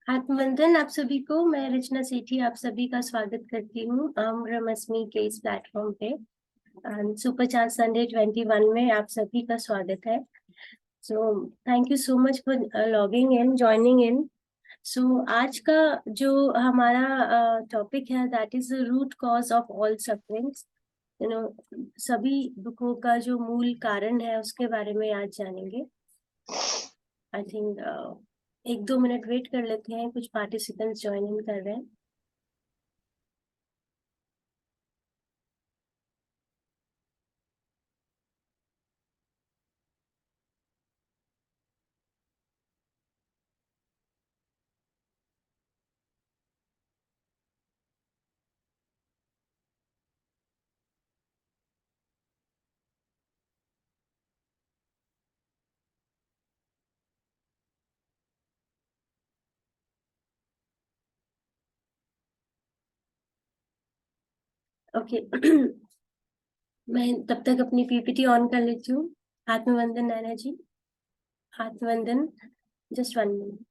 आत्मवंदन आप सभी को। मैं रचना सेठी आप सभी का स्वागत करती हूँ रमस्मी के इस प्लेटफॉर्म पे। सुपर चार्ज संडे 21 में आप सभी का स्वागत है। So thank you so much for logging in, joining in. So आज का जो हमारा टॉपिक है that is the root cause of all sufferings. You know, सभी दुखों का जो मूल कारण है उसके बारे में आज जानेंगे। आई थिंक 1-2 मिनट वेट कर लेते हैं, कुछ पार्टिसिपेंट्स ज्वाइन इन कर रहे हैं। ओके। मैं तब तक अपनी पीपीटी ऑन कर लेती हूँ। आत्मवंदन नैना जी, आत्मवंदन, just 1 minute.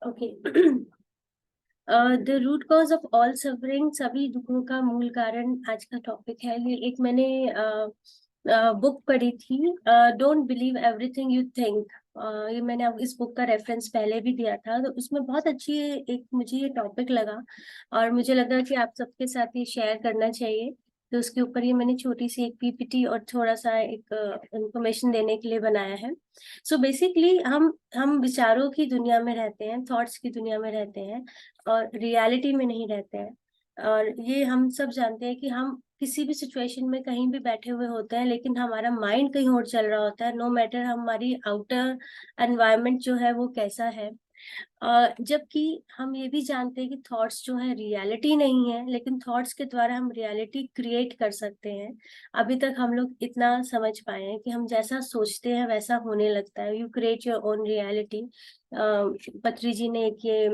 Okay. The root cause of all suffering, सभी दुखों का मूल कारण आज का टॉपिक है। ये एक मैंने बुक पढ़ी थी, don't believe everything you think. ये मैंने अब इस बुक का रेफरेंस पहले भी दिया था, तो उसमें बहुत अच्छी एक मुझे ये टॉपिक लगा और मुझे लगा कि आप सबके साथ ये शेयर करना चाहिए। तो उसके ऊपर ये मैंने छोटी सी एक पीपीटी और थोड़ा सा एक इंफॉर्मेशन देने के लिए बनाया है। सो बेसिकली हम विचारों की दुनिया में रहते हैं, थॉट्स की दुनिया में रहते हैं और रियलिटी में नहीं रहते हैं। और ये हम सब जानते हैं कि हम किसी भी सिचुएशन में कहीं भी बैठे हुए होते हैं, लेकिन हमारा माइंड कहीं और चल रहा होता है, नो मैटर हमारी आउटर एनवायरनमेंट जो है वो कैसा है। जबकि हम ये भी जानते हैं कि थॉट्स जो है रियलिटी नहीं है, लेकिन थॉट्स के द्वारा हम रियलिटी क्रिएट कर सकते हैं। अभी तक हम लोग इतना समझ पाए हैं कि हम जैसा सोचते हैं वैसा होने लगता है। You create your own reality. पत्री जी ने एक ये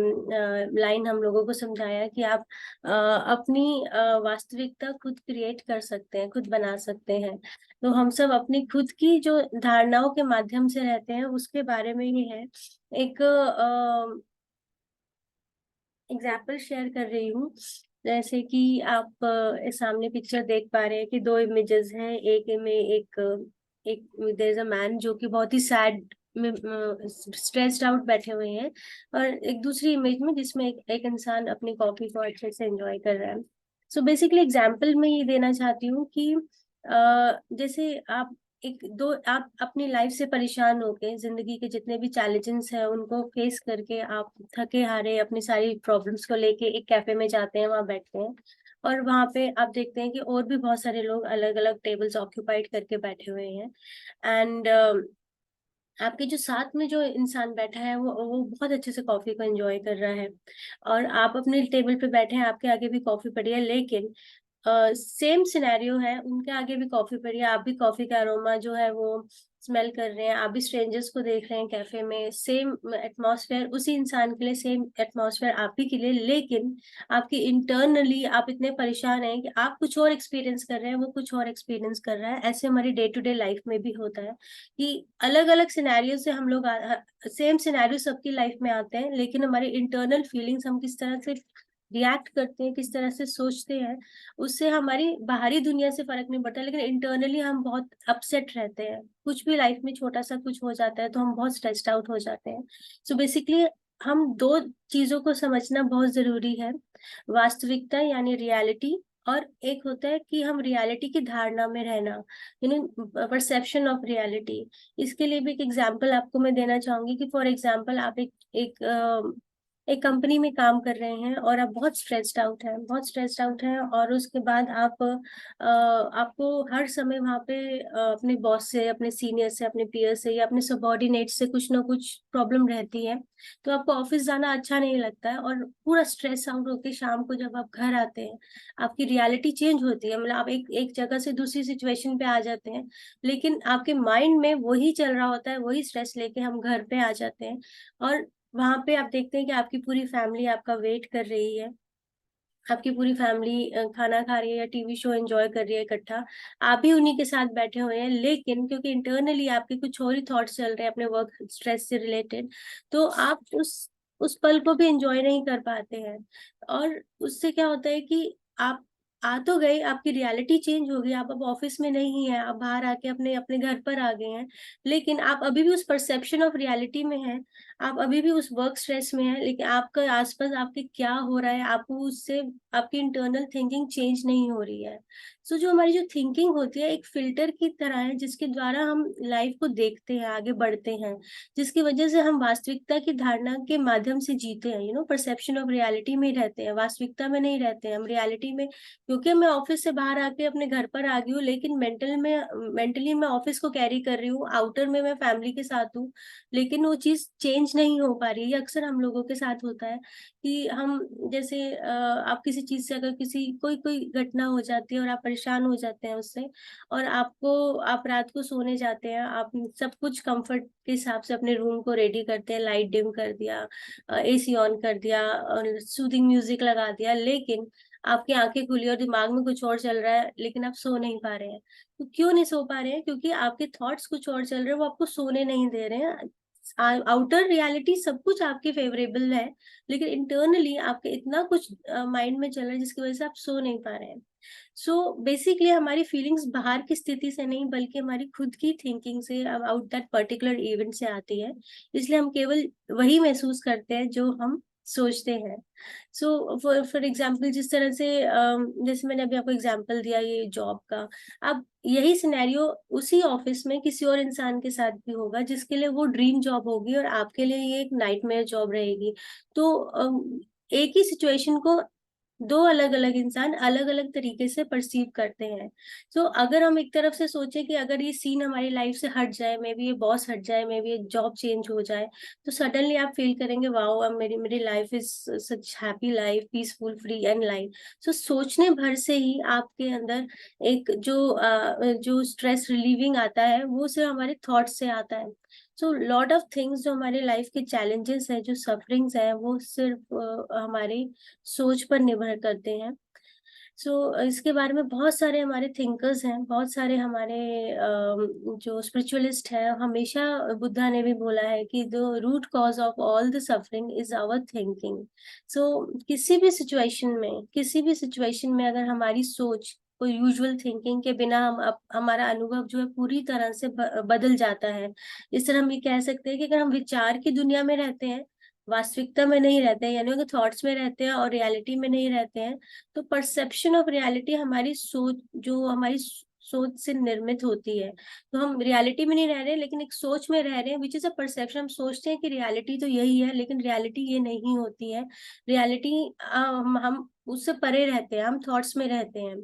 लाइन हम लोगों को समझाया कि आप अपनी वास्तविकता खुद क्रिएट कर सकते हैं, खुद बना सकते हैं। तो हम सब अपनी खुद की जो धारणाओं के माध्यम से रहते हैं उसके बारे में ही है। एक एग्जाम्पल शेयर कर रही हूँ। जैसे कि आप सामने पिक्चर देख पा रहे हैं कि दो इमेजेस हैं। एक में एक एक देयर इज अ मैन जो कि बहुत ही सैड में स्ट्रेस्ड आउट बैठे हुए हैं, और एक दूसरी इमेज में जिसमें एक इंसान अपनी कॉफी को अच्छे से एंजॉय कर रहा है। सो बेसिकली एग्जाम्पल में ये देना चाहती हूँ कि जैसे आप एक दो आप अपनी लाइफ से परेशान होके, जिंदगी के जितने भी चैलेंजेस हैं उनको फेस करके आप थके हारे अपनी सारी प्रॉब्लम्स को लेके एक कैफे में जाते हैं, वहां बैठते हैं और वहां पे आप देखते हैं कि और भी बहुत सारे लोग अलग अलग टेबल्स ऑक्यूपाइड करके बैठे हुए हैं। एंड आपके जो साथ में जो इंसान बैठा है वो बहुत अच्छे से कॉफी को एंजॉय कर रहा है, और आप अपने टेबल पे बैठे हैं, आपके आगे भी कॉफी पड़ी है, लेकिन सेम सिनेरियो है, उनके आगे भी कॉफी पड़ी है, आप भी कॉफी का अरोमा जो है वो स्मेल कर रहे हैं, आप भी स्ट्रेंजर्स को देख रहे हैं कैफे में, सेम एटमॉस्फेयर उसी इंसान के लिए, सेम एटमॉस्फेयर आप ही के लिए, लेकिन आपकी इंटरनली आप इतने परेशान हैं कि आप कुछ और एक्सपीरियंस कर रहे हैं, वो कुछ और एक्सपीरियंस कर रहा है। ऐसे हमारी डे टू डे लाइफ में भी होता है कि अलग अलग सिनेरियो से हम लोग सेम सिनेरियो सबकी लाइफ में आते हैं, लेकिन हमारी इंटरनल फीलिंग्स हम किस तरह से रिएक्ट करते हैं, किस तरह से सोचते हैं, उससे हमारी बाहरी दुनिया से फर्क नहीं पड़ता, लेकिन इंटरनली हम बहुत अपसेट रहते हैं। कुछ भी लाइफ में छोटा सा कुछ हो जाता है तो हम बहुत स्ट्रेस्ड आउट हो जाते हैं। सो बेसिकली हम दो चीजों को समझना बहुत जरूरी है, वास्तविकता यानी रियलिटी, और एक होता है कि हम रियलिटी की धारणा में रहना, परसेप्शन ऑफ रियलिटी। इसके लिए भी एक एग्जांपल आपको मैं देना चाहूंगी कि फॉर एग्जांपल आप एक कंपनी में काम कर रहे हैं और आप बहुत स्ट्रेस्ड आउट हैं, बहुत स्ट्रेस्ड आउट हैं, और उसके बाद आपको हर समय वहाँ पे अपने बॉस से, अपने सीनियर से, अपने पीयर से या अपने सबॉर्डिनेट से कुछ ना कुछ प्रॉब्लम रहती है। तो आपको ऑफिस जाना अच्छा नहीं लगता है, और पूरा स्ट्रेस आउट होके शाम को जब आप घर आते हैं, आपकी रियलिटी चेंज होती है, मतलब आप एक जगह से दूसरी सिचुएशन पे आ जाते हैं, लेकिन आपके माइंड में वही चल रहा होता है, वही स्ट्रेस लेके हम घर पे आ जाते हैं। और वहां पे आप देखते हैं कि आपकी पूरी फैमिली आपका वेट कर रही है, आपकी पूरी फैमिली खाना खा रही है या टीवी शो एंजॉय कर रही है इकट्ठा, आप भी उन्हीं के साथ बैठे हुए हैं, लेकिन क्योंकि इंटरनली आपके कुछ और ही थॉट्स चल रहे हैं अपने वर्क स्ट्रेस से रिलेटेड, तो आप उस पल को भी एंजॉय नहीं कर पाते हैं। और उससे क्या होता है कि आप आ तो गए, आपकी रियलिटी चेंज हो गई, आप अब ऑफिस में नहीं है, आप बाहर आके अपने अपने घर पर आ गए हैं, लेकिन आप अभी भी उस परसेप्शन ऑफ रियलिटी में हैं, आप अभी भी उस वर्क स्ट्रेस में हैं, लेकिन आपके आसपास आपके क्या हो रहा है, आपको उससे आपकी इंटरनल थिंकिंग चेंज नहीं हो रही है। सो जो हमारी जो थिंकिंग होती है एक फिल्टर की तरह है, जिसके द्वारा हम लाइफ को देखते हैं, आगे बढ़ते हैं, जिसकी वजह से हम वास्तविकता की धारणा के माध्यम से जीते हैं, परसेप्शन ऑफ रियलिटी में ही रहते हैं, वास्तविकता में नहीं रहते हैं हम रियलिटी में। क्योंकि मैं ऑफिस से बाहर आके अपने घर पर आ गई हूँ, लेकिन मेंटली मैं ऑफिस को कैरी कर रही हूँ, आउटर में मैं फैमिली के साथ हूँ, लेकिन वो चीज चेंज नहीं हो पा रही है। ये अक्सर हम लोगों के साथ होता है कि हम जैसे आप किसी चीज से, अगर किसी कोई कोई घटना हो जाती है और आप परेशान हो जाते हैं उससे, और आप रात को सोने जाते हैं, आप सब कुछ कंफर्ट के हिसाब से अपने रूम को रेडी करते हैं, लाइट डिम कर दिया, एसी ऑन कर दिया और सूदिंग म्यूजिक लगा दिया, लेकिन आपकी आंखें खुली और दिमाग में कुछ और चल रहा है, लेकिन आप सो नहीं पा रहे हैं। तो क्यों नहीं सो पा रहे हैं? क्योंकि आपके थॉट्स कुछ और चल रहे हैं, वो आपको सोने नहीं दे रहे हैं। आउटर रियलिटी सब कुछ आपके फेवरेबल है, लेकिन इंटरनली आपके इतना कुछ माइंड में चल रहा है जिसकी वजह से आप सो नहीं पा रहे हैं। सो बेसिकली हमारी फीलिंग्स बाहर की स्थिति से नहीं, बल्कि हमारी खुद की थिंकिंग से, अबाउट दैट पर्टिकुलर इवेंट से आती है। इसलिए हम केवल वही महसूस करते हैं जो हम सोचते हैं। सो फॉर एग्जाम्पल, जिस तरह से जैसे मैंने अभी आपको एग्जाम्पल दिया ये जॉब का, अब यही सिनेरियो उसी ऑफिस में किसी और इंसान के साथ भी होगा, जिसके लिए वो ड्रीम जॉब होगी और आपके लिए ये एक नाइटमेयर जॉब रहेगी। तो एक ही सिचुएशन को दो अलग अलग इंसान अलग अलग तरीके से परसीव करते हैं। तो अगर हम एक तरफ से सोचें कि अगर ये सीन हमारी लाइफ से हट जाए, मे बी ये बॉस हट जाए, मे बी ये जॉब चेंज हो जाए, तो सडनली आप फील करेंगे वाओ, अब मेरी मेरी life is such happy life, peaceful, free and life. So सोचने भर से ही आपके अंदर एक जो स्ट्रेस रिलीविंग आता है, वो सिर्फ हमारे थॉट से आता है। सो लॉट ऑफ थिंग्स, जो हमारे लाइफ के चैलेंजेस है, जो सफरिंग्स है, वो सिर्फ हमारी सोच पर निर्भर करते हैं। इसके बारे में बहुत सारे हमारे थिंकर्स हैं, बहुत सारे हमारे जो स्पिरिचुअलिस्ट हैं, हमेशा बुद्धा ने भी बोला है कि the root cause of all the suffering is our thinking. So किसी भी सिचुएशन में अगर हमारी सोच कोई यूजुअल थिंकिंग के बिना हमारा अनुभव जो है पूरी तरह से बदल जाता है। इस तरह हम ये कह सकते हैं कि अगर हम विचार की दुनिया में रहते हैं, वास्तविकता में नहीं रहते हैं, यानी अगर थॉट्स में रहते हैं और रियलिटी में नहीं रहते हैं, तो परसेप्शन ऑफ रियलिटी हमारी सोच, जो हमारी सोच से निर्मित होती है। तो हम रियलिटी में नहीं रह रहे, लेकिन एक सोच में रह रहे हैं, विच इज अ परसेप्शन। हम सोचते हैं कि रियलिटी तो यही है, लेकिन रियलिटी ये नहीं होती है। रियलिटी हम उससे परे रहते हैं, हम थॉट्स में रहते हैं,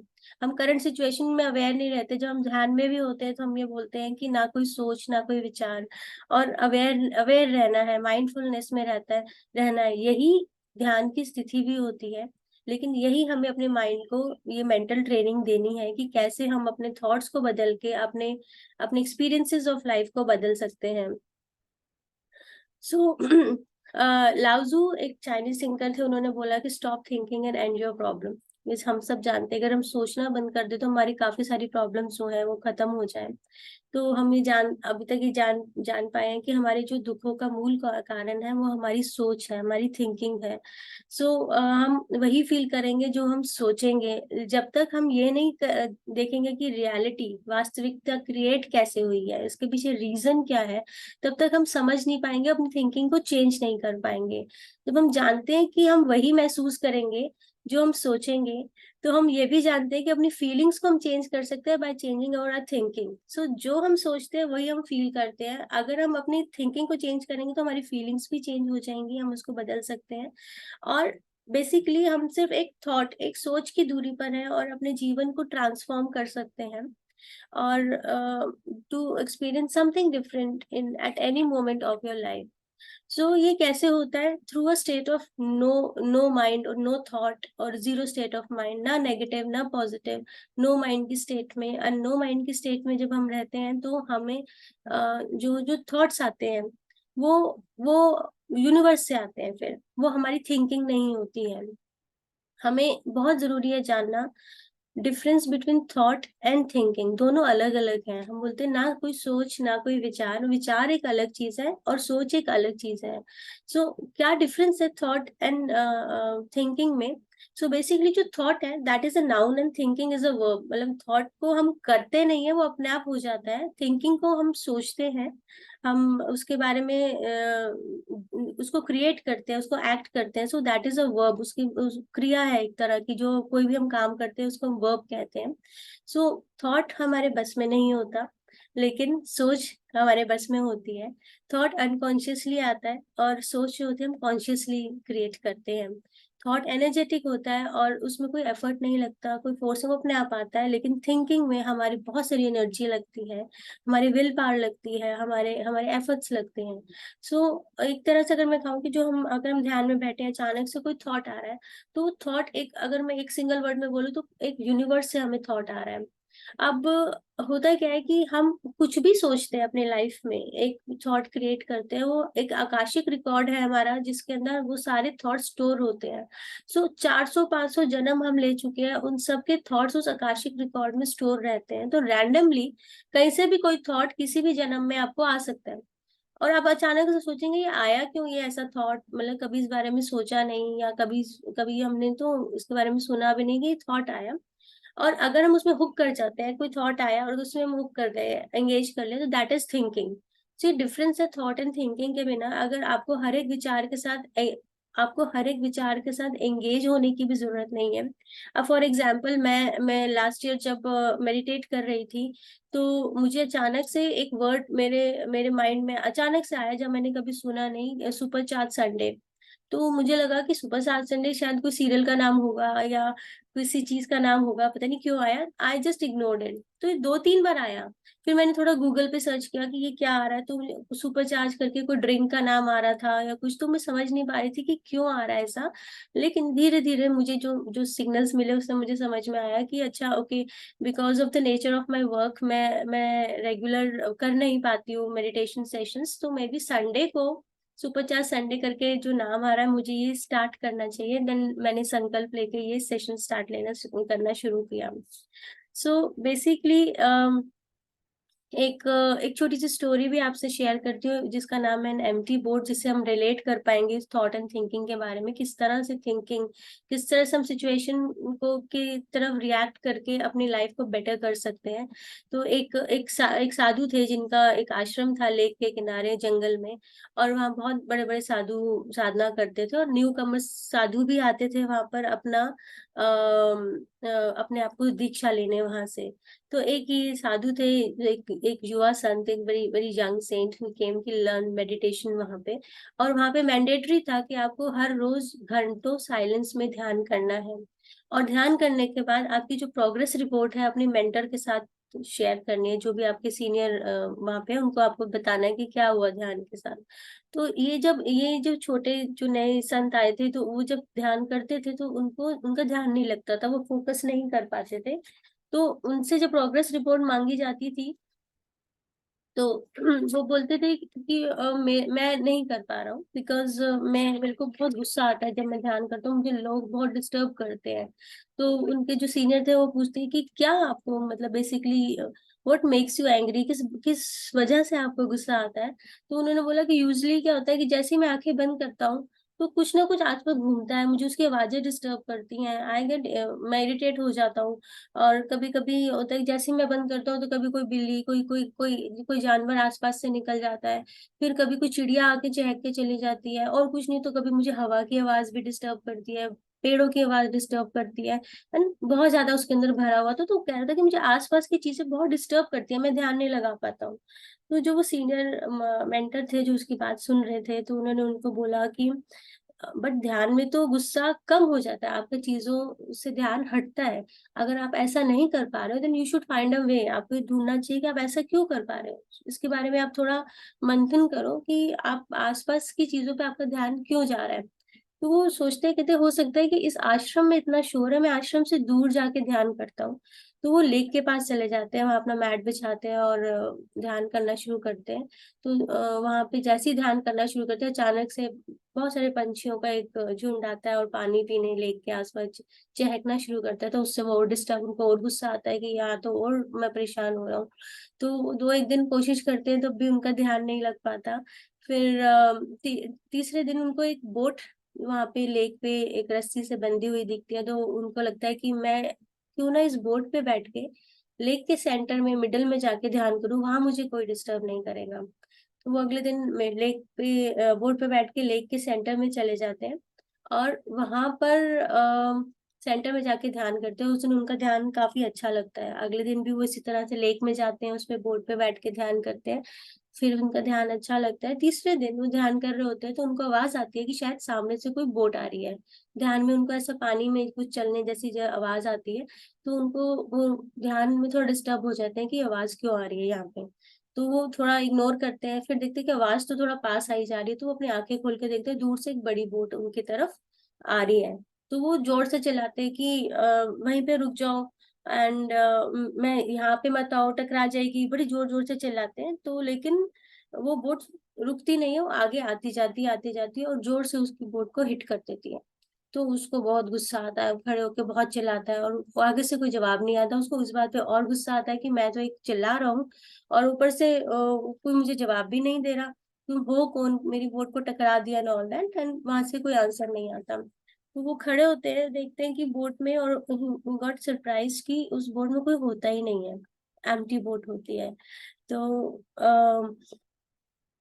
हम करंट सिचुएशन में अवेयर नहीं रहते। जब हम ध्यान में भी होते हैं तो हम ये बोलते हैं कि ना कोई सोच, ना कोई विचार, और अवेयर अवेयर रहना है, माइंडफुलनेस में रहना है, यही ध्यान की स्थिति भी होती है। लेकिन यही हमें अपने माइंड को ये मेंटल ट्रेनिंग देनी है कि कैसे हम अपने थॉट्स को बदल के अपने अपने एक्सपीरियंसेस ऑफ लाइफ को बदल सकते हैं। सो लाओजू एक चाइनीज थिंकर थे, उन्होंने बोला कि stop thinking and and your problem. इस हम सब जानते हैं, अगर हम सोचना बंद कर दे तो हमारी काफी सारी प्रॉब्लम्स जो है वो खत्म हो जाए। तो हम ये जान अभी तक ये जान जान पाए हैं कि हमारे जो दुखों का मूल कारण है वो हमारी सोच है, हमारी थिंकिंग है। सो हम वही फील करेंगे जो हम सोचेंगे। जब तक हम ये नहीं देखेंगे कि रियलिटी, वास्तविकता क्रिएट कैसे हुई है, इसके पीछे रीजन क्या है, तब तक हम समझ नहीं पाएंगे, अपनी थिंकिंग को चेंज नहीं कर पाएंगे। जब हम जानते हैं कि हम वही महसूस करेंगे जो हम सोचेंगे, तो हम ये भी जानते हैं कि अपनी फीलिंग्स को हम चेंज कर सकते हैं बाय चेंजिंग आवर थिंकिंग। सो जो हम सोचते हैं वही हम फील करते हैं। अगर हम अपनी थिंकिंग को चेंज करेंगे तो हमारी फीलिंग्स भी चेंज हो जाएंगी, हम उसको बदल सकते हैं। और बेसिकली हम सिर्फ एक थॉट, एक सोच की दूरी पर है और अपने जीवन को ट्रांसफॉर्म कर सकते हैं और to experience something different in at any moment of your life. So ये कैसे होता है? Through a state of no no mind और नो थॉट और जीरो स्टेट ऑफ माइंड, ना नेगेटिव ना पॉजिटिव, नो माइंड की स्टेट में। और नो माइंड की स्टेट में जब हम रहते हैं तो हमें जो जो थॉट्स आते हैं वो वो यूनिवर्स से आते हैं, फिर वो हमारी थिंकिंग नहीं होती है। हमें बहुत जरूरी है जानना difference between thought and thinking. दोनों अलग अलग हैं। हम बोलते हैं ना कोई सोच ना कोई विचार, विचार एक अलग चीज है और सोच एक अलग चीज है। सो क्या डिफरेंस है थॉट एंड थिंकिंग में? सो बेसिकली जो थॉट है that is a noun and thinking is a verb. मतलब थॉट को हम करते नहीं है, वो अपने आप हो जाता है। थिंकिंग को हम सोचते हैं, हम उसके बारे में उसको क्रिएट करते हैं, उसको एक्ट करते हैं। So that is a verb. उसकी क्रिया है एक तरह की, जो कोई भी हम काम करते हैं उसको हम वर्ब कहते हैं। सो थॉट हमारे बस में नहीं होता, लेकिन सोच हमारे बस में होती है। थॉट अनकॉन्शियसली आता है और सोच जो होती है हम कॉन्शियसली क्रिएट करते हैं। थॉट एनर्जेटिक होता है और उसमें कोई एफर्ट नहीं लगता, कोई फोर्स, वो अपने आप आता है। लेकिन थिंकिंग में हमारी बहुत सारी एनर्जी लगती है, हमारी विल पावर लगती है, हमारे हमारे एफर्ट्स लगते हैं। सो एक तरह से अगर मैं कहूँ कि जो हम अगर हम ध्यान में बैठे हैं, अचानक से कोई थॉट आ रहा है, तो थॉट एक, अगर मैं एक सिंगल वर्ड में बोलूँ तो एक यूनिवर्स से हमें थॉट आ रहा है। अब होता क्या है कि हम कुछ भी सोचते हैं अपने लाइफ में, एक थॉट क्रिएट करते हैं, वो एक आकाशिक रिकॉर्ड है हमारा जिसके अंदर वो सारे थॉट स्टोर होते हैं। सो 400-500 जन्म हम ले चुके हैं, उन सबके थॉट्स उस आकाशिक रिकॉर्ड में स्टोर रहते हैं। तो रैंडमली कहीं से भी कोई थॉट किसी भी जन्म में आपको आ सकता है और आप अचानक से सोचेंगे ये आया क्यों, ये ऐसा थॉट, मतलब कभी इस बारे में सोचा नहीं, या कभी कभी हमने तो इसके बारे में सुना भी नहीं कि थॉट आया। और अगर हम उसमें हुक कर जाते हैं, कोई थॉट आया और उसमें हम हुक कर गए, एंगेज कर ले, तो दैट इज थिंकिंग। सो ये डिफरेंस है थॉट एंड थिंकिंग के बिना। अगर आपको हर एक विचार के साथ आपको हर एक विचार के साथ एंगेज होने की भी जरूरत नहीं है। अब फॉर एग्जाम्पल, मैं लास्ट ईयर जब मेडिटेट कर रही थी, तो मुझे अचानक से एक वर्ड मेरे मेरे माइंड में अचानक से आया, जब मैंने कभी सुना नहीं, सुपर चार्ज संडे। तो मुझे लगा कि सुपर सात संडे शायद कोई सीरियल का नाम होगा या किसी चीज का नाम होगा, पता नहीं क्यों आया। I just ignored it. तो ये 2-3 बार आया। फिर मैंने थोड़ा गूगल पे सर्च किया कि ये क्या आ रहा है, तो सुपर चार्ज करके कोई ड्रिंक का नाम आ रहा था या कुछ, तो मैं समझ नहीं पा रही थी कि क्यों आ रहा है ऐसा। लेकिन धीरे धीरे मुझे जो जो सिग्नल्स मिले उससे मुझे समझ में आया कि अच्छा okay, because of the nature of my work मैं रेगुलर कर नहीं पाती हूँ मेडिटेशन सेशंस, तो मे बी संडे को सुपर चार्ज संडे करके जो नाम आ रहा है, मुझे ये स्टार्ट करना चाहिए। देन मैंने संकल्प लेके ये सेशन स्टार्ट करना शुरू किया। सो बेसिकली एक छोटी सी स्टोरी भी आपसे शेयर करती हूँ जिसका नाम है एन एम्प्टी बोर्ड, जिससे हम रिलेट कर पाएंगे इस थॉट एंड थिंकिंग के बारे में, किस तरह से थिंकिंग, किस तरह से हम सिचुएशन को की तरफ रिएक्ट करके अपनी लाइफ को बेटर कर सकते हैं। तो एक साधु थे जिनका एक आश्रम था लेक के किनारे जंगल में, और वहाँ बहुत बड़े बड़े साधु साधना करते थे और न्यू कमर्स साधु भी आते थे वहां पर अपने आप को दीक्षा लेने वहां से। तो एक ये साधु थे, एक युवा संत, एक बड़ी बड़ी यंग सेंट हु केम की लर्न मेडिटेशन वहां पे। और वहां पे मैंडेटरी था कि आपको हर रोज घंटों साइलेंस में ध्यान करना है। और ध्यान करने के बाद आपकी जो प्रोग्रेस रिपोर्ट है अपने मेंटर के साथ शेयर करनी है, जो भी आपके सीनियर वहां पे हैं, उनको आपको बताना है कि क्या हुआ ध्यान के साथ। तो ये जो छोटे जो नए संत आए थे, तो वो जब ध्यान करते थे तो उनको उनका ध्यान नहीं लगता था, वो फोकस नहीं कर पाते थे। तो उनसे जब प्रोग्रेस रिपोर्ट मांगी जाती थी तो वो बोलते थे कि मैं नहीं कर पा रहा हूँ, बिकॉज मेरे को बहुत गुस्सा आता है जब मैं ध्यान करता हूँ, मुझे लोग बहुत डिस्टर्ब करते हैं। तो उनके जो सीनियर थे वो पूछते हैं कि क्या आपको, मतलब basically what makes you angry, किस किस वजह से आपको गुस्सा आता है। तो उन्होंने बोला कि यूजली क्या होता है कि जैसे ही मैं आंखें बंद करता हूँ तो कुछ ना कुछ आसपास घूमता है, मुझे उसकी आवाजें डिस्टर्ब करती हैं, आई गेट, मैं इरिटेट हो जाता हूँ। और कभी कभी होता है कि जैसे ही मैं बंद करता हूँ तो कभी कोई बिल्ली, कोई कोई कोई कोई जानवर आसपास से निकल जाता है, फिर कभी कोई चिड़िया आके चहक के चली जाती है, और कुछ नहीं तो कभी मुझे हवा की आवाज भी डिस्टर्ब करती है, पेड़ों की आवाज डिस्टर्ब करती है। एंड बहुत ज्यादा उसके अंदर भरा हुआ था, तो कह रहा था कि मुझे आसपास की चीजें बहुत डिस्टर्ब करती है, मैं ध्यान नहीं लगा पाता हूँ। तो जो वो सीनियर मेंटर थे जो उसकी बात सुन रहे थे, तो उन्होंने उनको बोला कि बट ध्यान में तो गुस्सा कम हो जाता है, आपका चीजों से ध्यान हटता है। अगर आप ऐसा नहीं कर पा रहे हो then you should find a way, आपको ये ढूंढना चाहिए कि आप ऐसा क्यों कर पा रहे हो, इसके बारे में आप थोड़ा मंथन करो कि आप आसपास की चीजों पे आपका ध्यान क्यों जा रहा है। तो वो सोचते हैं, कहते हो सकता है कि इस आश्रम में इतना शोर है, मैं आश्रम से दूर जाके ध्यान करता हूँ। तो वो लेक के पास चले जाते हैं, वहां अपना मैट बिछाते हैं और ध्यान करना शुरू करते हैं। तो वहां पे जैसे ही ध्यान करना शुरू करते हैं, अचानक से बहुत सारे पंछियों का एक झुंड आता है और पानी पीने लेक के आसपास चहकना शुरू करता है। तो उससे वो और डिस्टर्ब, उनको और गुस्सा आता है कि यहाँ तो और मैं परेशान हो रहा हूँ। तो दो एक दिन कोशिश करते हैं तब भी उनका ध्यान नहीं लग पाता। फिर तीसरे दिन उनको एक बोट वहां पे लेक पे एक रस्सी से बंधी हुई दिखती है, तो उनको लगता है कि मैं क्यों ना इस बोट पे बैठ के लेक के सेंटर में मिडल में जाके ध्यान करूं, वहां मुझे कोई डिस्टर्ब नहीं करेगा। तो वो अगले दिन लेक पे बोट पे बैठ के लेक के सेंटर में चले जाते हैं, और वहां पर सेंटर में जाके ध्यान करते हैं। उस दिन उनका ध्यान काफी अच्छा लगता है। अगले दिन भी वो इसी तरह से लेक में जाते हैं, उसमें बोट पे बैठ के ध्यान करते हैं, फिर उनका ध्यान अच्छा लगता है। तीसरे दिन वो ध्यान कर रहे होते हैं तो उनको आवाज आती है कि शायद सामने से कोई बोट आ रही है। ध्यान में उनको ऐसा पानी में कुछ चलने जैसी जो आवाज आती है, तो उनको वो ध्यान में थोड़ा डिस्टर्ब हो जाते हैं कि आवाज क्यों आ रही है यहाँ पे। तो वो थोड़ा इग्नोर करते हैं, फिर देखते हैं कि आवाज तो थोड़ा पास आई जा रही है, तो वो अपनी आंखें खोल के देखते हैं, दूर से एक बड़ी बोट उनकी तरफ आ रही है। तो वो जोर से चिल्लाते हैं कि वहीं पे रुक जाओ, एंड मैं यहाँ पे मत आओ, टकरा जाएगी, बड़ी जोर जोर से चिल्लाते हैं। तो लेकिन वो बोट रुकती नहीं है, वो आगे आती जाती है और जोर से उसकी बोट को हिट कर देती है। तो उसको बहुत गुस्सा आता है, खड़े होकर बहुत चिल्लाता है, और वो आगे से कोई जवाब नहीं आता, उसको इस बात पे और गुस्सा आता है कि मैं तो एक चिल्ला रहा हूँ और ऊपर से कोई मुझे जवाब भी नहीं दे रहा, तुम हो कौन, मेरी वोट को टकरा दिया एंड ऑल दैट, एंड वहां से कोई आंसर नहीं आता। तो वो खड़े होते हैं, देखते हैं कि बोट में, और गॉट सरप्राइज कि उस बोट में कोई होता ही नहीं है, एम्प्टी बोट होती है। तो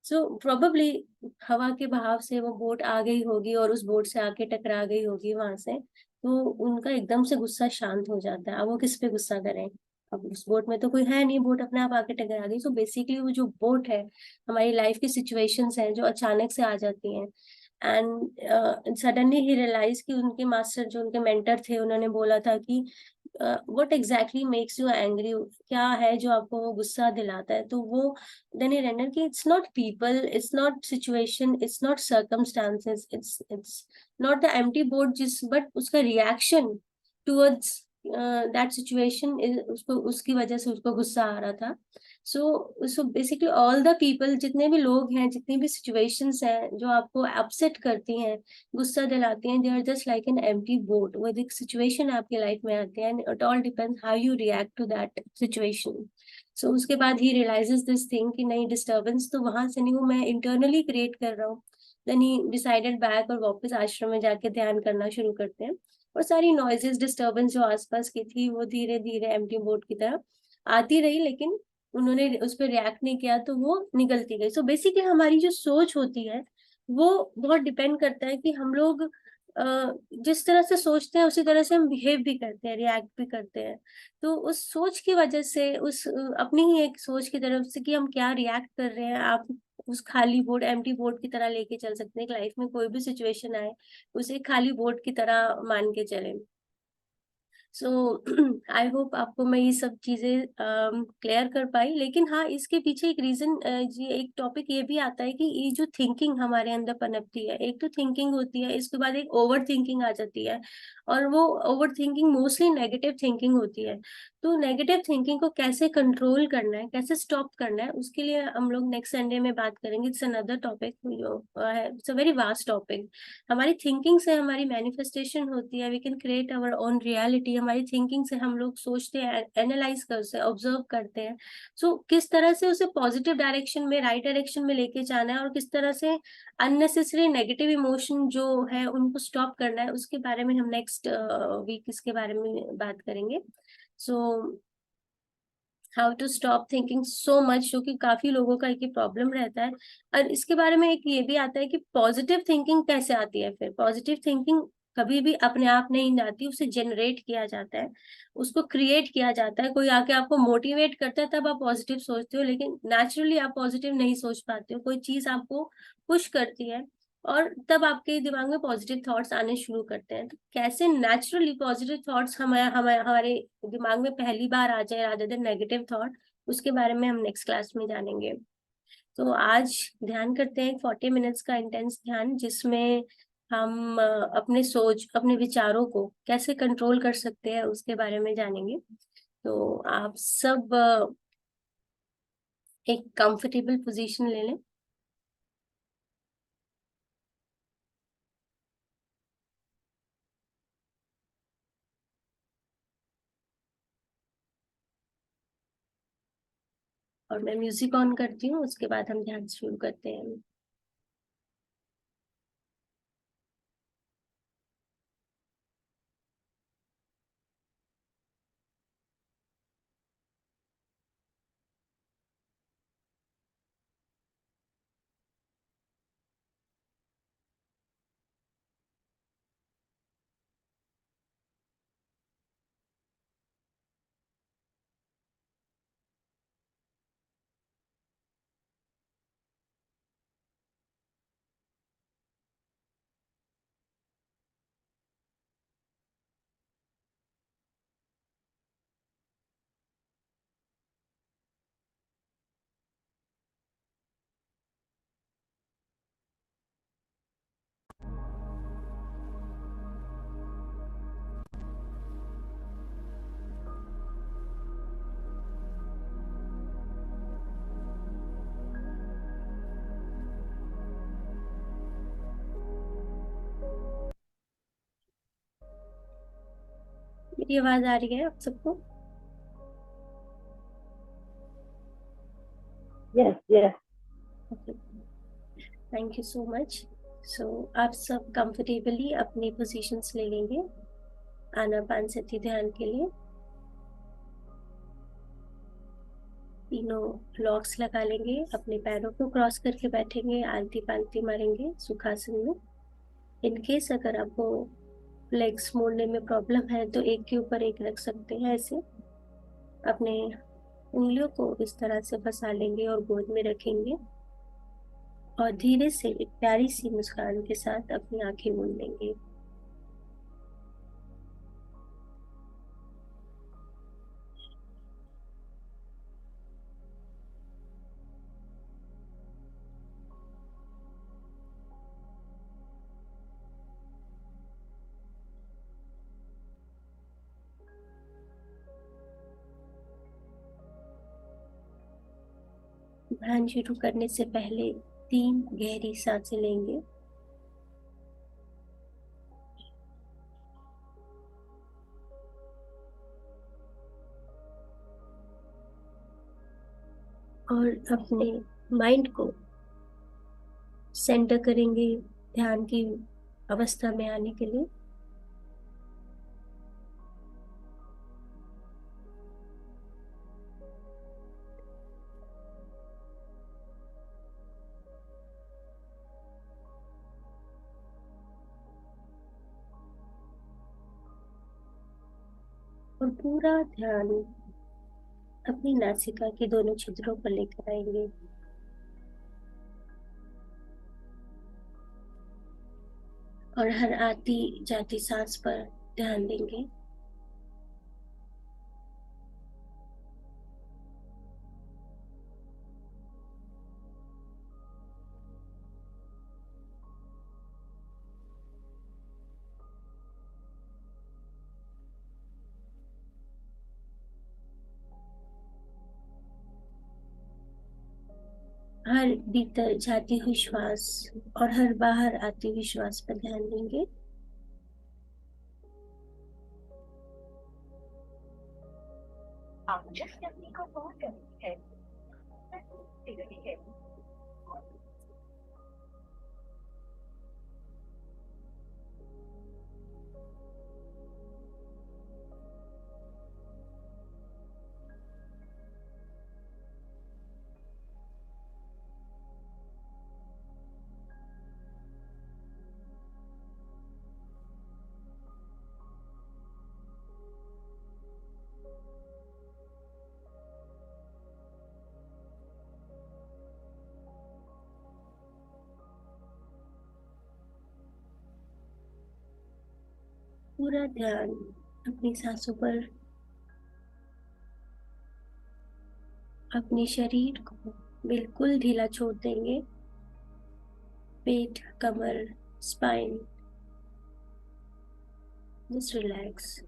सो प्रोबेबली हवा के बहाव से वो बोट आ गई होगी और उस बोट से आके टकरा गई होगी वहां से। तो उनका एकदम से गुस्सा शांत हो जाता है। अब वो किस पे गुस्सा करें, अब उस बोट में तो कोई है नहीं, बोट अपने आप आके टकरा गई। सो बेसिकली वो जो बोट है, हमारी लाइफ की सिचुएशंस हैं जो अचानक से आ जाती हैं। एंड सडनली ही रियलाइज कि उनके मास्टर, जो उनके मेंटर थे, उन्होंने बोला था कि what exactly makes you angry, क्या है जो आपको वो गुस्सा दिलाता है। तो वो देन ही रेंडर कि it's not people, it's not situation, it's not circumstances, it's not the empty board, जिस बट उसका रिएक्शन टुवर्ड्स दैट सिचुएशन, उसको उसकी वजह से उसको गुस्सा आ रहा था। So basically all the people, जितने भी लोग हैं, जितनी भी सिचुएशंस हैं जो आपको अपसेट करती हैं, गुस्सा दिलाती हैं, they are just like an empty boat. वो एक सिचुएशन आपकी लाइफ में आती है, and it all depends how you react to that situation. So उसके बाद ही रियलाइजेस दिस थिंग कि नहीं, डिस्टर्बेंस तो वहां से नहीं, वो मैं इंटरनली क्रिएट कर रहा हूँ। देन ही डिसाइडेड बैक, और वापस आश्रम में जाके ध्यान करना शुरू करते हैं। और सारी नॉइजेस, डिस्टर्बेंस जो आसपास की थी वो धीरे धीरे एम्प्टी बोर्ड की तरफ आती रही, लेकिन उन्होंने उस पर रिएक्ट नहीं किया, तो वो निकलती गई। सो बेसिकली हमारी जो सोच होती है वो बहुत डिपेंड करता है कि हम लोग जिस तरह से सोचते हैं उसी तरह से हम बिहेव भी करते हैं, रिएक्ट भी करते हैं। तो उस सोच की वजह से, उस अपनी ही एक सोच की तरफ से कि हम क्या रिएक्ट कर रहे हैं, आप उस खाली बोर्ड, एम्प्टी बोर्ड की तरह लेके चल सकते हैं कि लाइफ में कोई भी सिचुएशन आए उसे खाली बोर्ड की तरह मान के चले। सो आई होप आपको मैं ये सब चीजें क्लियर कर पाई। लेकिन हाँ, इसके पीछे एक रीजन, जी एक टॉपिक ये भी आता है कि ये जो थिंकिंग हमारे अंदर पनपती है, एक तो थिंकिंग होती है, इसके बाद एक ओवर थिंकिंग आ जाती है, और वो over thinking mostly negative thinking होती है। तो नेगेटिव थिंकिंग को कैसे कंट्रोल करना है, कैसे स्टॉप करना है, उसके लिए हम लोग नेक्स्ट संडे में बात करेंगे। इट्स अनदर टॉपिक, है it's a very vast topic. हमारी थिंकिंग से हमारी मैनिफेस्टेशन होती है, we can create our own reality. हमारी थिंकिंग से हम लोग सोचते हैं, एनालाइज करते हैं, ऑब्जर्व करते हैं। सो किस तरह से उसे पॉजिटिव डायरेक्शन में, राइट डायरेक्शन में लेके जाना है, और किस तरह से अननेसेसरी नेगेटिव इमोशन जो है उनको स्टॉप करना है, उसके बारे में हम नेक्स्ट वीक इसके बारे में बात करेंगे। So how to stop thinking so much, जो कि काफी लोगों का एक ही प्रॉब्लम रहता है। और इसके बारे में एक ये भी आता है कि पॉजिटिव थिंकिंग कैसे आती है। फिर पॉजिटिव थिंकिंग कभी भी अपने आप नहीं आती, उसे जनरेट किया जाता है, उसको क्रिएट किया जाता है। कोई आके आपको मोटिवेट करता है तब आप पॉजिटिव सोचते हो, लेकिन नेचुरली आप पॉजिटिव नहीं सोच पाते हो। कोई चीज आपको पुश करती है और तब आपके दिमाग में पॉजिटिव थॉट्स आने शुरू करते हैं। तो कैसे नेचुरली पॉजिटिव थॉट्स हमारे दिमाग में पहली बार आ जाए रादर देन नेगेटिव थॉट, उसके बारे में हम नेक्स्ट क्लास में जानेंगे। तो आज ध्यान करते हैं 40 मिनट्स का इंटेंस ध्यान, जिसमें हम अपने सोच, अपने विचारों को कैसे कंट्रोल कर सकते हैं उसके बारे में जानेंगे। तो आप सब एक कंफर्टेबल पोजीशन ले लें। और मैं म्यूजिक ऑन करती हूँ, उसके बाद हम ध्यान शुरू करते हैं। मेरी आवाज आ रही है आप सबको? Yes, yes. Thank you so much. So आप सब कंफर्टेबली अपनी पोजीशंस ले लेंगे आनापानसती ध्यान के लिए। तीनों लॉक्स लगा लेंगे, अपने पैरों को क्रॉस करके बैठेंगे, आलती पालती मारेंगे सुखासन में। इनकेस अगर आपको लेग्स मोड़ने में प्रॉब्लम है तो एक के ऊपर एक रख सकते हैं ऐसे। अपने उंगलियों को इस तरह से फंसा लेंगे और गोद में रखेंगे, और धीरे से एक प्यारी सी मुस्कान के साथ अपनी आंखें मूंद लेंगे। ध्यान शुरू करने से पहले 3 गहरी सांसें लेंगे। और अपने माइंड को सेंटर करेंगे ध्यान की अवस्था में आने के लिए। और पूरा ध्यान अपनी नासिका के दोनों छिद्रों पर लेकर आएंगे। और हर आती जाती सांस पर ध्यान देंगे। हर भीतर जाती हुई श्वास और हर बाहर आती हुई श्वास पर ध्यान देंगे। आप जिस व्यक्ति को कॉल करते हैं दे रही है। पूरा ध्यान अपनी सांसों पर, अपने शरीर को बिल्कुल ढीला छोड़ देंगे। पेट, कमर, स्पाइन, जस्ट रिलैक्स।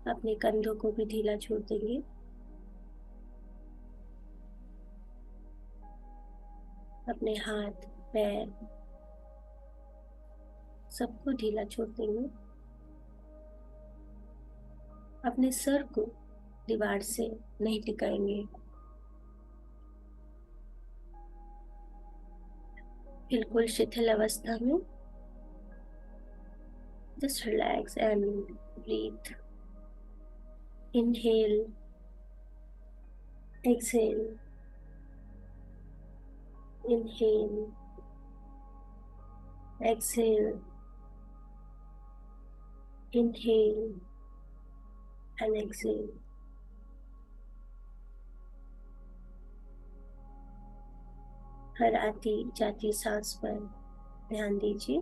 अपने कंधों को भी ढीला छोड़ देंगे। अपने हाथ, पैर सबको ढीला छोड़ देंगे। अपने सर को दीवार से नहीं टिकाएंगे, बिल्कुल शिथिल अवस्था में। Just relax and breathe. Inhale, exhale, inhale, exhale, inhale and exhale. हर आती जाती सांस पर ध्यान दीजिए।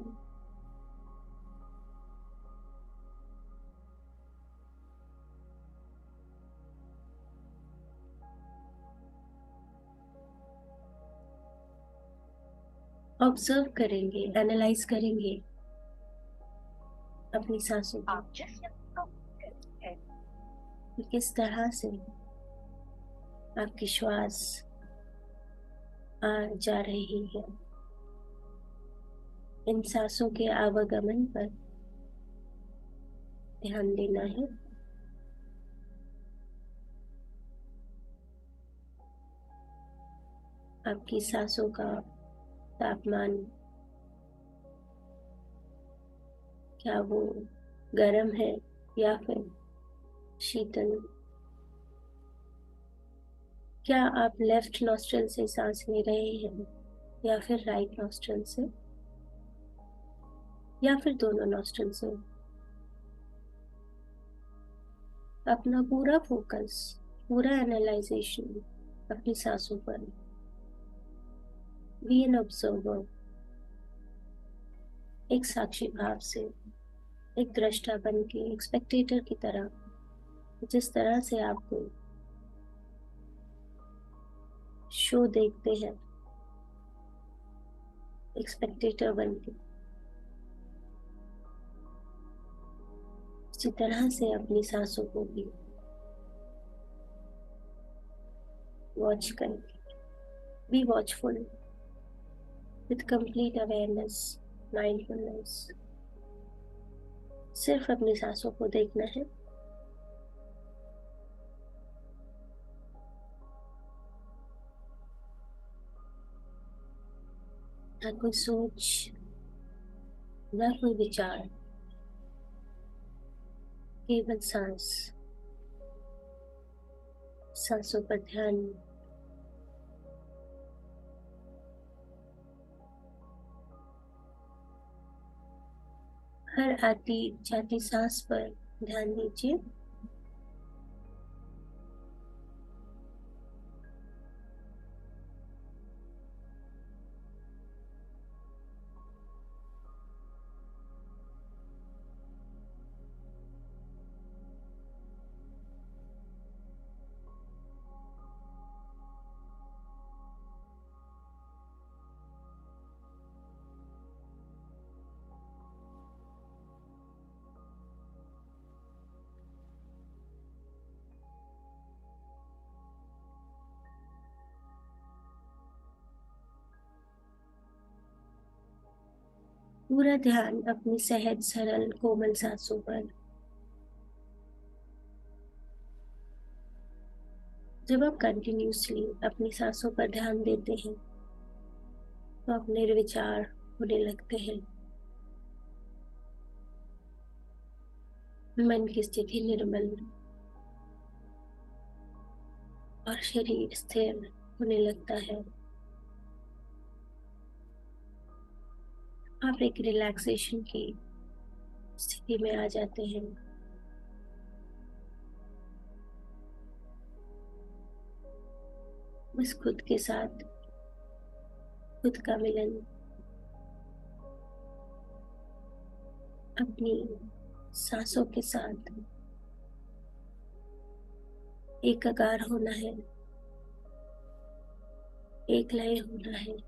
ऑब्जर्व करेंगे, एनालाइज करेंगे अपनी सांसों को, आप जिस व्यक्ति को कॉल करते हैं कि किस तरह से आपकी श्वास आ जा रही है। इन सांसों के आवागमन पर ध्यान देना है। आपकी सांसों का तापमान, क्या वो गर्म है या फिर शीतल? क्या आप लेफ्ट नॉस्ट्रल से सांस ले रहे हैं या फिर राइट नॉस्ट्रल से, या फिर दोनों नॉस्ट्रल से? अपना पूरा फोकस, पूरा एनालाइजेशन अपनी सांसों पर। बी एन ऑब्जर्वर, एक साक्षी भाव से, एक दृष्टा बन के, एक स्पेक्टेटर की तरह। जिस तरह से आप कोई शो देखते हैं, एक स्पेक्टेटर बन के, इसी तरह से अपनी सांसों को भी वॉच करें। Be watchful with complete awareness, mindfulness. सिर्फ अपनी सांसों को देखना है। ना कोई सोच, ना कोई विचार, केवल सांस, सांसों पर ध्यान। हर आती जाती सांस पर ध्यान दीजिए। पूरा ध्यान अपनी सहज सरल कोमल सांसों पर। जब आप कंटिन्यूसली अपनी सांसों पर ध्यान देते हैं तो अपने विचार होने लगते हैं। मन की स्थिति निर्मल और शरीर स्थिर होने लगता है। आप एक रिलैक्सेशन की स्थिति में आ जाते हैं। बस खुद के साथ खुद का मिलन, अपनी सांसों के साथ एकाकार होना है, एक लय होना है।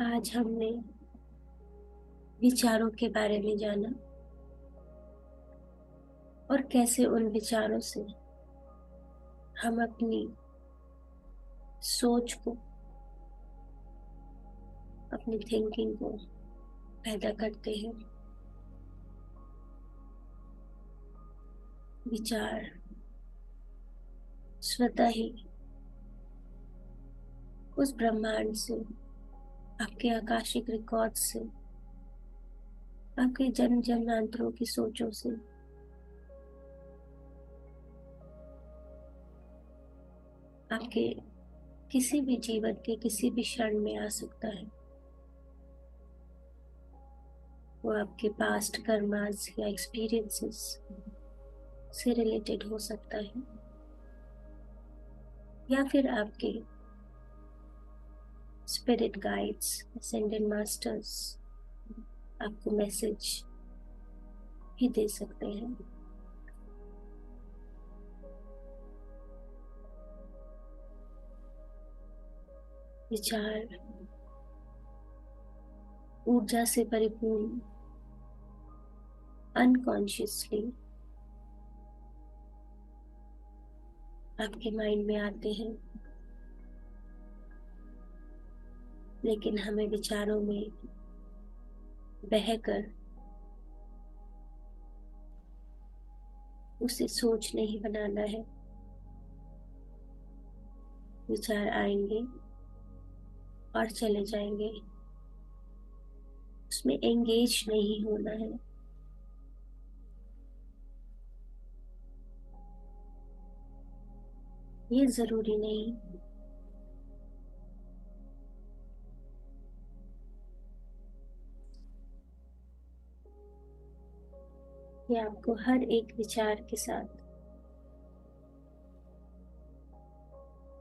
आज हमने विचारों के बारे में जाना और कैसे उन विचारों से हम अपनी सोच को, अपनी थिंकिंग को पैदा करते हैं। विचार स्वतः ही उस ब्रह्मांड से, आपके आकाशिक रिकॉर्ड से, आपके जन्म जन्मांतरों की सोचों से आपके किसी भी जीवन के किसी भी क्षण में आ सकता है। वो आपके पास्ट कर्मास या एक्सपीरियंसेस से रिलेटेड हो सकता है, या फिर आपके स्पिरिट गाइड्स, असेंडेंट मास्टर्स आपको मैसेज भी दे सकते हैं। विचार ऊर्जा से परिपूर्ण अनकॉन्शियसली आपके माइंड में आते हैं, लेकिन हमें विचारों में बहकर उसे सोच नहीं बनाना है। विचार आएंगे और चले जाएंगे, उसमें एंगेज नहीं होना है। ये जरूरी नहीं कि आपको हर एक विचार के साथ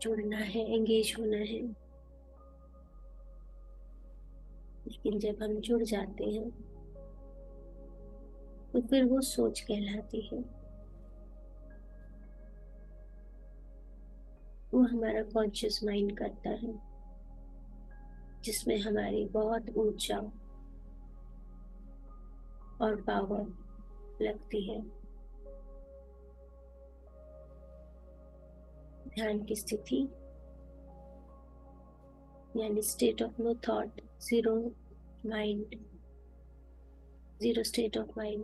जुड़ना है, एंगेज होना है। लेकिन जब हम जुड़ जाते हैं तो फिर वो सोच कहलाती है। वो हमारा कॉन्शियस माइंड करता है, जिसमें हमारी बहुत ऊर्जा और पावर लगती है। ध्यान की स्थिति यानी state of no thought, zero mind, zero state of mind,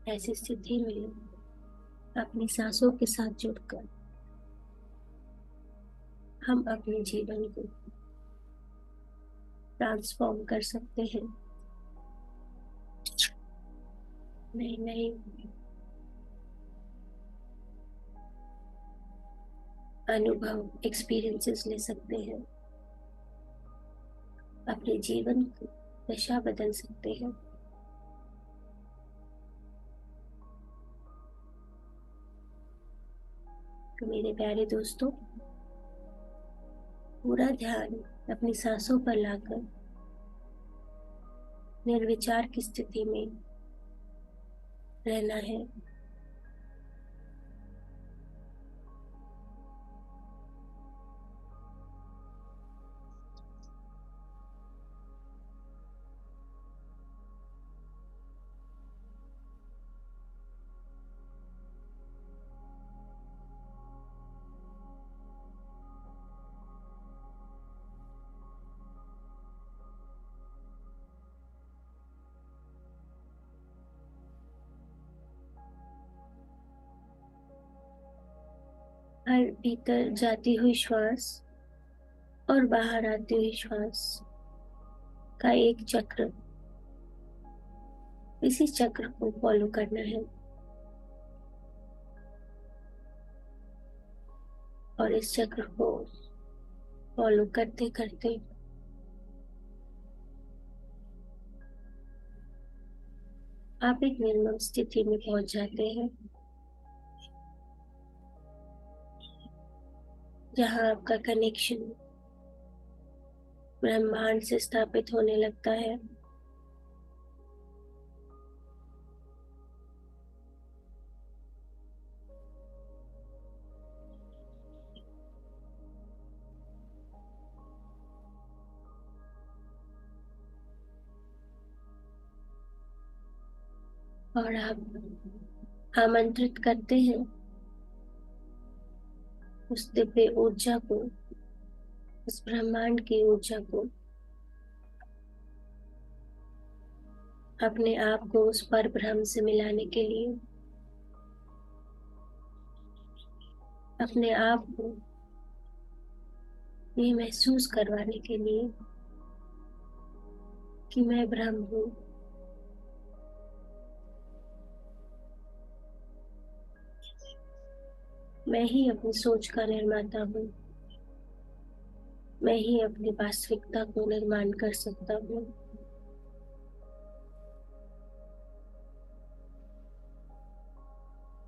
ऐसी स्थिति में अपनी सांसों के साथ जुड़कर हम अपने जीवन को ट्रांसफॉर्म कर सकते हैं। नए नए अनुभव, एक्सपीरियंसेस ले सकते हैं, अपने जीवन की दिशा बदल सकते हैं। तो मेरे प्यारे दोस्तों, पूरा ध्यान अपनी सांसों पर लाकर निर्विचार की स्थिति में रहना है। हर भीतर जाती हुई श्वास और बाहर आती हुई श्वास का एक चक्र, इसी चक्र को फॉलो करना है। और इस चक्र को फॉलो करते करते आप एक निर्मल स्थिति में पहुंच जाते हैं, जहां आपका कनेक्शन ब्रह्मांड से स्थापित होने लगता है। और आप आमंत्रित करते हैं उस दिव्य ऊर्जा को, उस ब्रह्मांड की ऊर्जा को, अपने आप को उस पर ब्रह्म से मिलाने के लिए, अपने आप को ये महसूस करवाने के लिए कि मैं ब्रह्म हूँ। मैं ही अपनी सोच का निर्माता हूँ। मैं ही अपनी वास्तविकता को निर्माण कर सकता हूँ।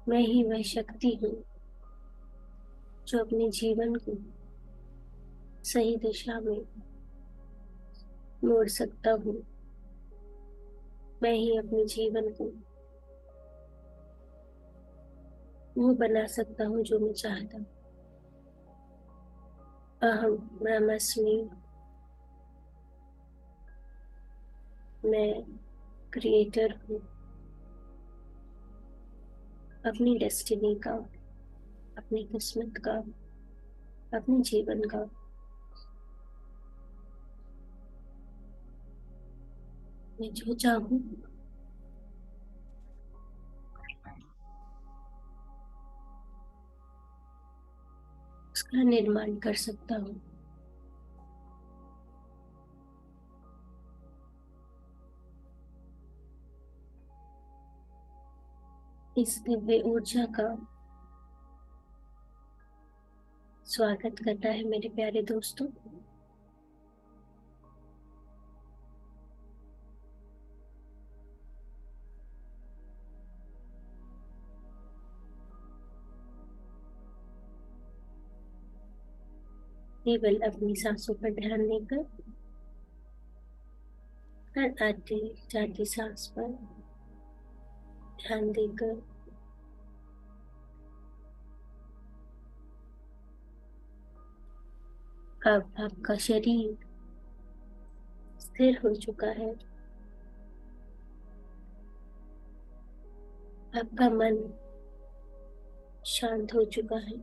मैं ही वह शक्ति हूँ जो अपने जीवन को सही दिशा में मोड़ सकता हूँ। मैं ही अपने जीवन को वो बना सकता हूँ जो मैं चाहता हूँ। अहम ब्रह्मास्मि। मैं क्रिएटर हूँ अपनी डेस्टिनी का, अपनी किस्मत का, अपने जीवन का। मैं जो चाहूँ उसका निर्माण कर सकता हूँ। इस दिव्य ऊर्जा का स्वागत करता है मेरे प्यारे दोस्तों। केवल अपनी सांसों पर ध्यान देकर, हर आती जाती सांस पर ध्यान देकर अब आपका शरीर स्थिर हो चुका है। आपका मन शांत हो चुका है।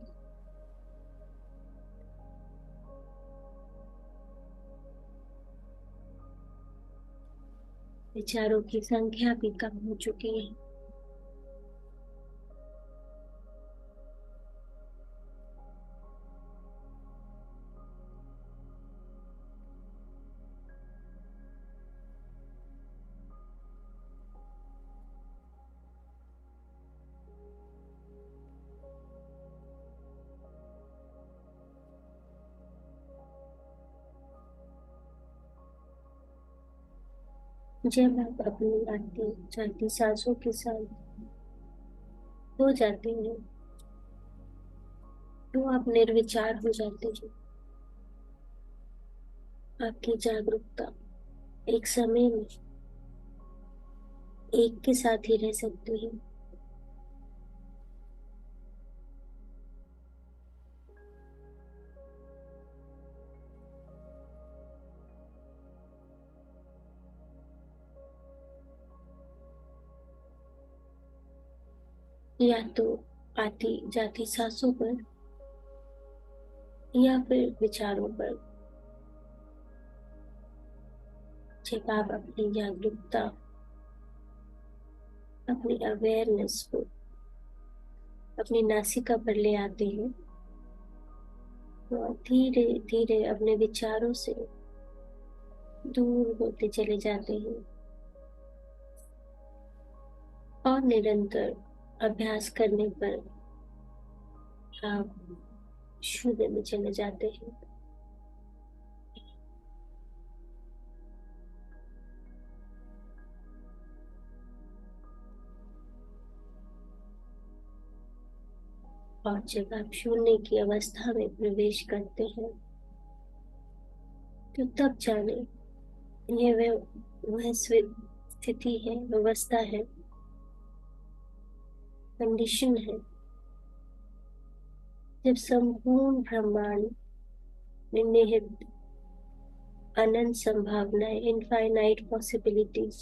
विचारों की संख्या भी कम हो चुकी है। जब आप अपनी आती जाती सांसों के साथ हो जाते हैं तो आप निर्विचार हो जाते हैं। आपकी जागरूकता एक समय में एक के साथ ही रह सकती है। या तो आती जाती सांसों पर या फिर विचारों पर। जब आप अपनी जागरूकता, अपनी अवेयरनेस को अपनी नासिका पर ले आते हैं और धीरे धीरे अपने विचारों से दूर होते चले जाते हैं और निरंतर अभ्यास करने पर आप शून्य में चले जाते हैं। और जब आप शून्य की अवस्था में प्रवेश करते हैं तो तब जाने ये वह स्थिति है, व्यवस्था है, कंडीशन है जब संपूर्ण ब्रह्मांड में निहित अनंत संभावनाएं, इनफाइनाइट पॉसिबिलिटीज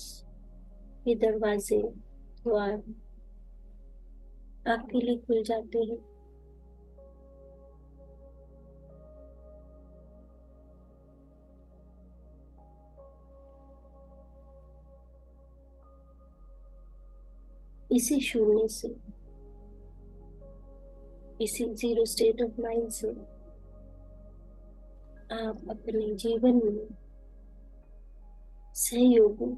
के दरवाजे, द्वार आपके लिए खुल जाते हैं। इसी शून्य से, इसी जीरो स्टेट ऑफ माइंड से आप अपने जीवन में सहयोगों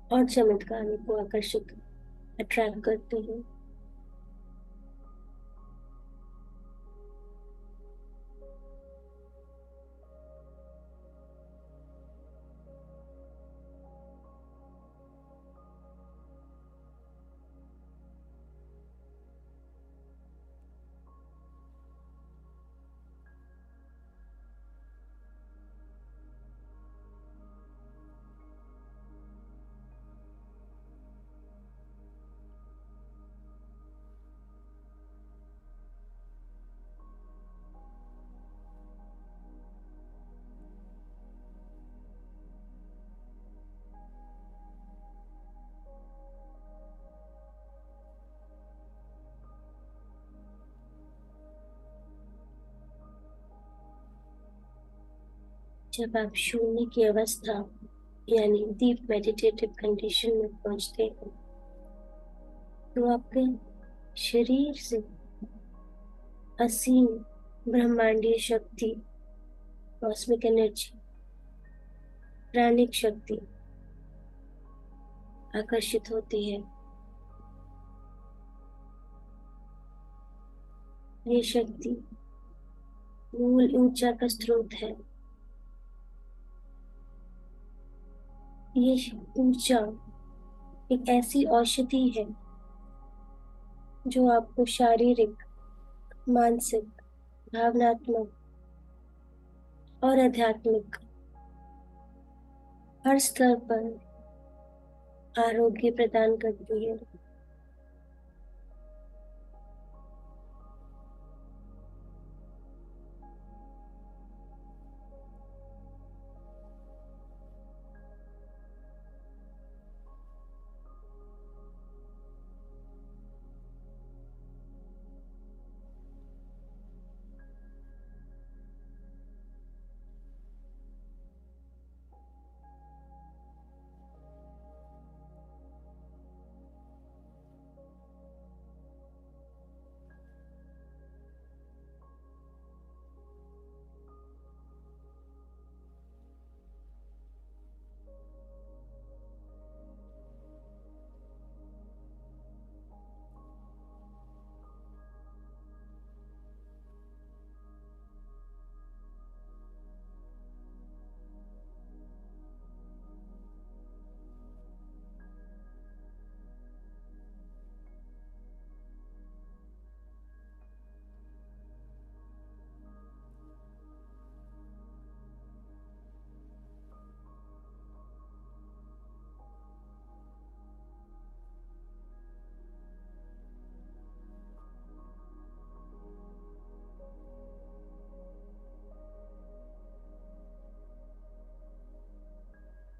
और चमत्कारों को आकर्षित, अट्रैक्ट करते हैं। जब आप शून्य की अवस्था यानी डीप मेडिटेटिव कंडीशन में पहुंचते हैं तो आपके शरीर से असीम ब्रह्मांडीय शक्ति, कॉस्मिक एनर्जी, प्राणिक शक्ति आकर्षित होती है। ये शक्ति मूल ऊर्जा का स्रोत है। ये ऊर्जा एक ऐसी औषधि है जो आपको शारीरिक, मानसिक, भावनात्मक और आध्यात्मिक हर स्तर पर आरोग्य प्रदान करती है।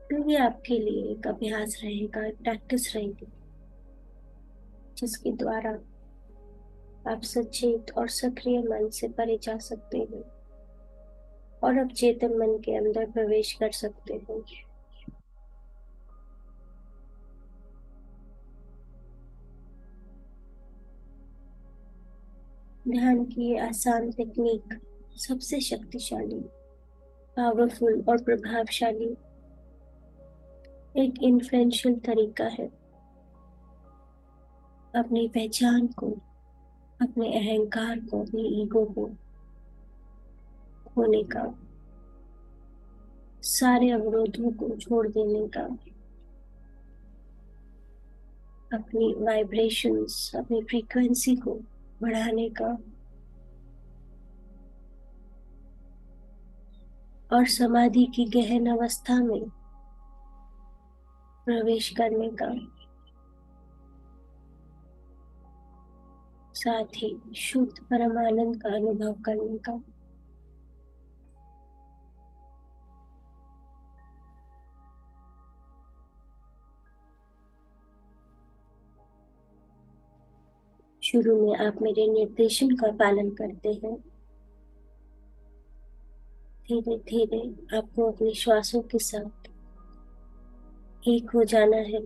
तो ये आपके लिए एक अभ्यास रहेगा, एक प्रैक्टिस रहेगी जिसके द्वारा आप सचेत और सक्रिय मन से परे जा सकते हैं और अब चेतन मन के अंदर प्रवेश कर सकते हैं। ध्यान की ये आसान टेक्निक सबसे शक्तिशाली, पावरफुल और प्रभावशाली एक इन्फ्लुएंशियल तरीका है अपनी पहचान को, अपने अहंकार को, अपनी ईगो को खोने का, सारे अवरोधों को छोड़ देने का, अपनी वाइब्रेशंस, अपनी फ्रीक्वेंसी को बढ़ाने का और समाधि की गहन अवस्था में प्रवेश करने का, साथ ही शुद्ध परमानंद का अनुभव करने का। शुरू में आप मेरे निर्देशन का पालन करते हैं। धीरे धीरे आपको अपने श्वासों के साथ एक हो जाना है।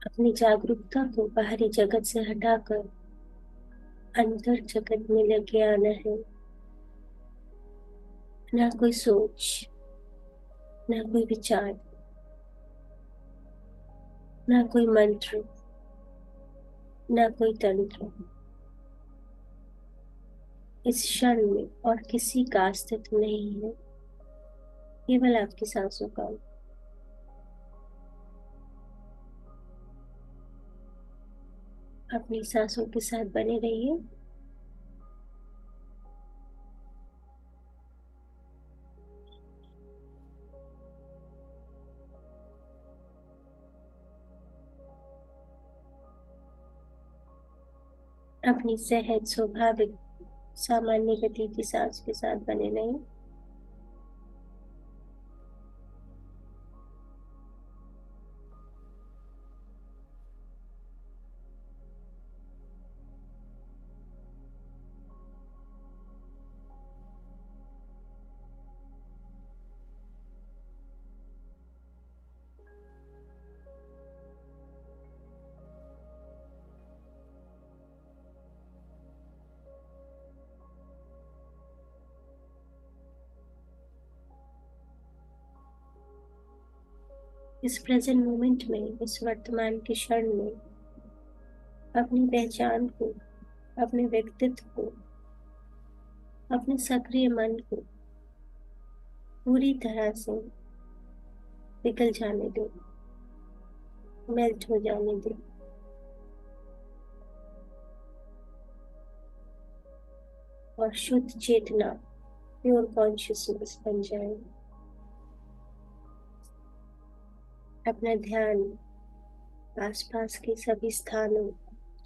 अपनी जागरूकता को बाहरी जगत से हटाकर अंतर जगत में लेके आना है। ना कोई सोच, ना कोई विचार, ना कोई मंत्र, ना कोई तंत्र इस क्षण में और किसी का अस्तित्व नहीं है, केवल आपकी सांसों का। अपनी सांसों के साथ बने रहिए। अपनी सहज स्वाभाविक सामान्य गति की सांस के साथ बने रहें। इस प्रेजेंट मोमेंट में, इस वर्तमान के क्षण में अपनी पहचान को, अपने व्यक्तित्व को, अपने सक्रिय मन को पूरी तरह से पिघल जाने दो, मेल्ट हो जाने दो और शुद्ध चेतना, प्योर कॉन्शियसनेस बन जाए। अपना ध्यान आसपास के सभी स्थानों,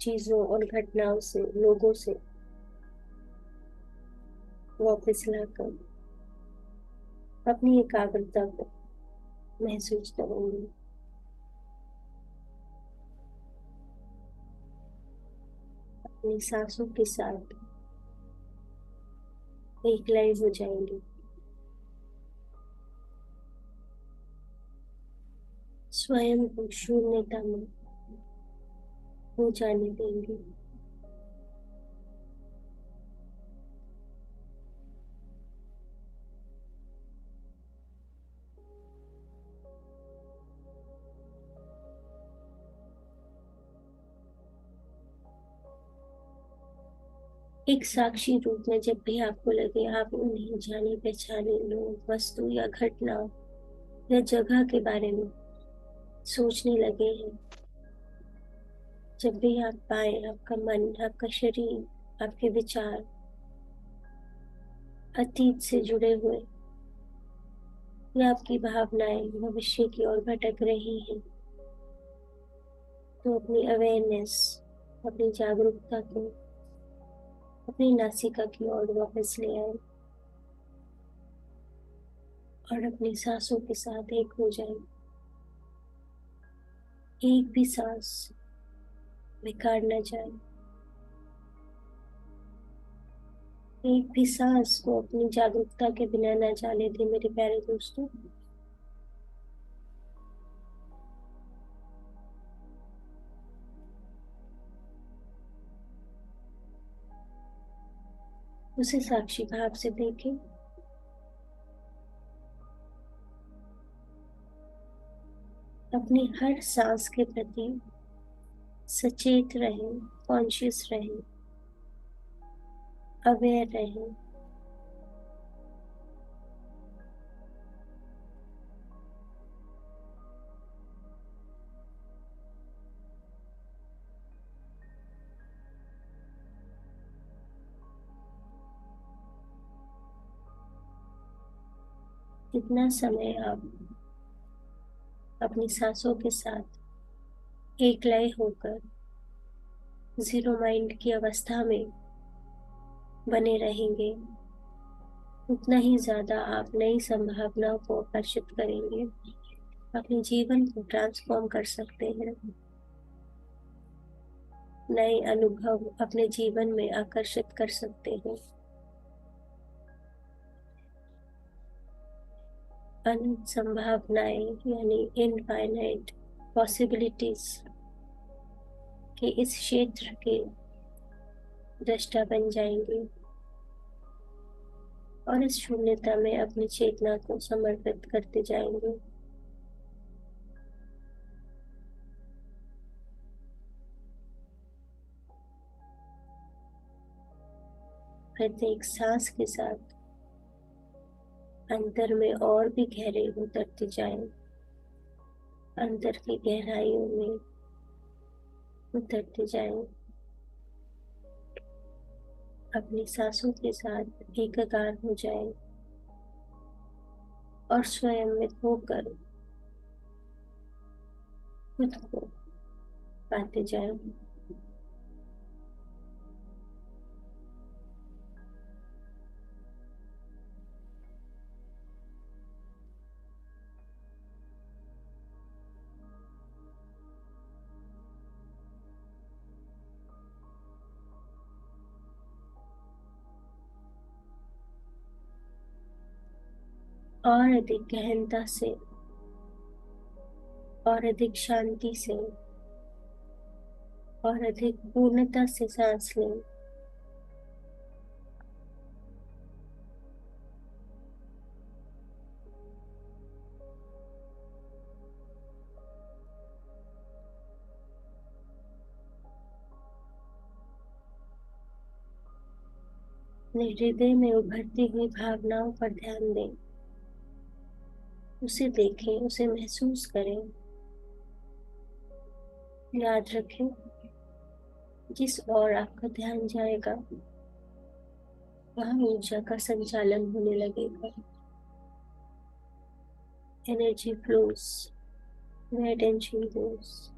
चीजों और घटनाओं से, लोगों से वापस लाकर अपनी एकाग्रता को महसूस करूंगी। अपनी सांसों के साथ एक लय हो जाएंगे। स्वयं को शून्यता में हो जाने देंगे। एक साक्षी रूप में जब भी आपको लगे आप उन्हें जाने पहचाने लोग, वस्तु या घटना या जगह के बारे में सोचने लगे हैं, जब भी आप पाए आपका मन, आपका शरीर, आपके विचार अतीत से जुड़े हुए या आपकी भावनाएं भविष्य की ओर भटक रही हैं, तो अपनी अवेयरनेस, अपनी जागरूकता को अपनी नासिका की ओर वापस ले आए और अपनी सांसों के साथ एक हो जाए। एक भी सांस बेकार न जाए। एक भी सांस को अपनी जागरूकता के बिना ना जाने दे मेरे प्यारे दोस्तों। उसे साक्षी भाव से देखें। अपनी हर सांस के प्रति सचेत रहें, कॉन्शियस रहें, अवेयर रहें। कितना समय आप अपनी सांसों के साथ एक लय होकर जीरो माइंड की अवस्था में बने रहेंगे, उतना ही ज्यादा आप नई संभावनाओं को आकर्षित करेंगे, अपने जीवन को ट्रांसफॉर्म कर सकते हैं, नए अनुभव अपने जीवन में आकर्षित कर सकते हैं। अनंत संभावनाएं यानी इनफाइनाइट पॉसिबिलिटीज के इस क्षेत्र के दृष्टा बन जाएंगे और इस शून्यता में अपनी चेतना को समर्पित करते जाएंगे। प्रत्येक सांस के साथ अंतर में और भी गहरे उतरते जाएं, अंतर की गहराइयों में उतरते जाएं, अपनी सांसों के साथ एकाकार हो जाएं और स्वयं में होकर खुद को पाते जाएं। और अधिक गहनता से और अधिक शांति से और अधिक पूर्णता से सांस लें। अपने हृदय में उभरती हुई भावनाओं पर ध्यान दें, उसे देखें, उसे महसूस करें। याद रखें, जिस ओर आपका ध्यान जाएगा वहां ऊर्जा का संचालन होने लगेगा। Energy flows where attention goes।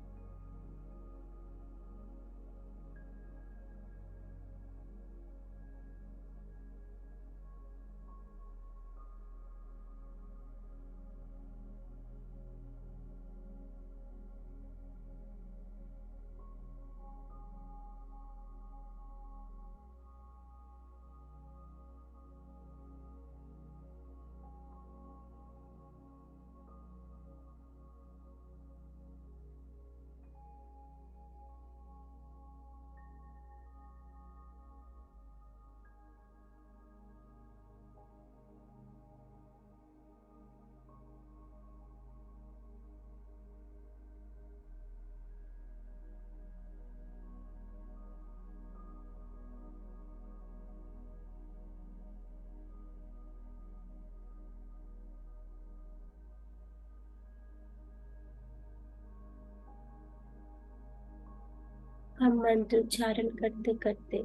हम मंत्र उच्चारण करते करते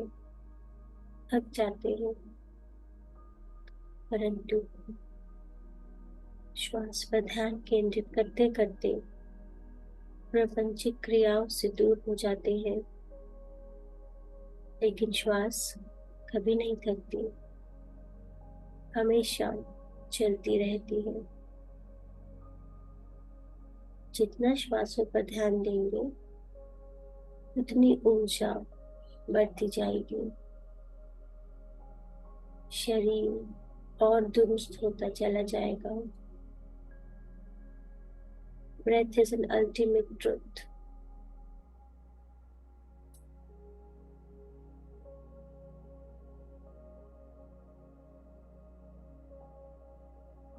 थक जाते हैं, परंतु श्वास पर ध्यान केंद्रित करते करते प्रापंचिक क्रियाओं से दूर हो जाते हैं। लेकिन श्वास कभी नहीं थकती, हमेशा चलती रहती है। जितना श्वासों पर ध्यान देंगे उतनी ऊर्जा बढ़ती जाएगी। शरीर और दुरुस्त होता चला जाएगा। Breath is an ultimate truth.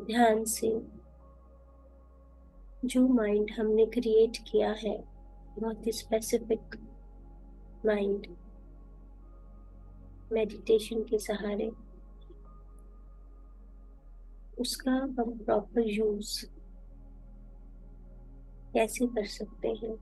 ध्यान से जो माइंड हमने क्रिएट किया है, बहुत ही स्पेसिफिक माइंड, मेडिटेशन के सहारे उसका हम प्रॉपर यूज कैसे कर सकते हैं।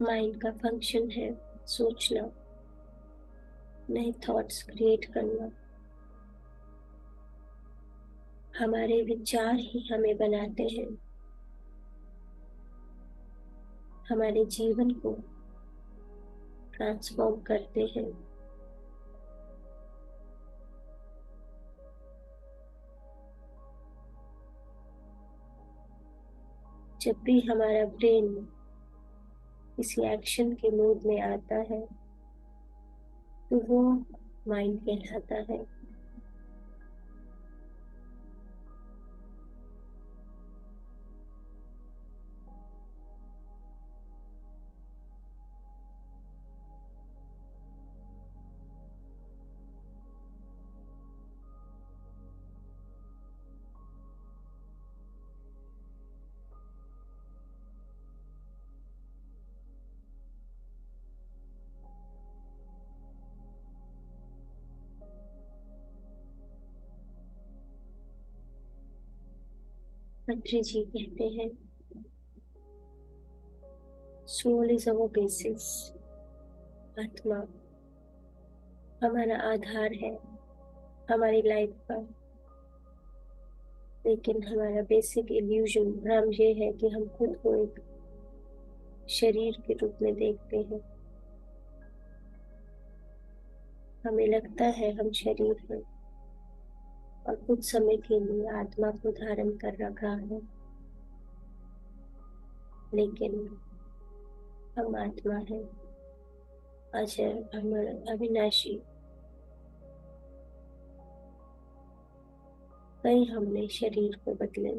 माइंड का फंक्शन है सोचना, नए थॉट्स क्रिएट करना। हमारे विचार ही हमें बनाते हैं, हमारे जीवन को ट्रांसफॉर्म करते हैं। जब भी हमारा ब्रेन किसी एक्शन के मूड में आता है तो वो माइंड कहलाता है। पत्री जी कहते हैं, सोल इज अवर बेसिस। आत्मा हमारा आधार है हमारी लाइफ का। लेकिन हमारा बेसिक इल्यूजन, भ्रम ये है कि हम खुद को एक शरीर के रूप में देखते हैं। हमें लगता है हम शरीर हैं और कुछ समय के लिए आत्मा को धारण कर रखा है, लेकिन हम आत्मा हैं, अजर, अमर, अविनाशी। कहीं हमने शरीर को बदले,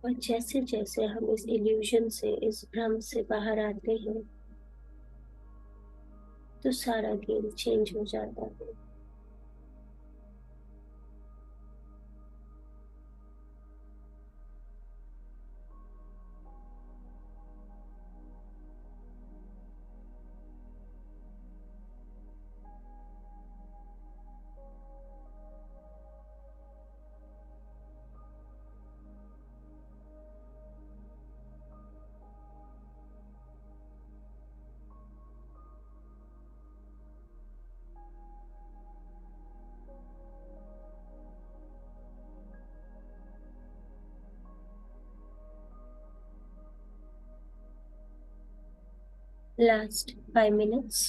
और जैसे जैसे हम इस इल्यूजन से, इस भ्रम से बाहर आते हैं तो सारा गेम चेंज हो जाता है। Last 5 minutes।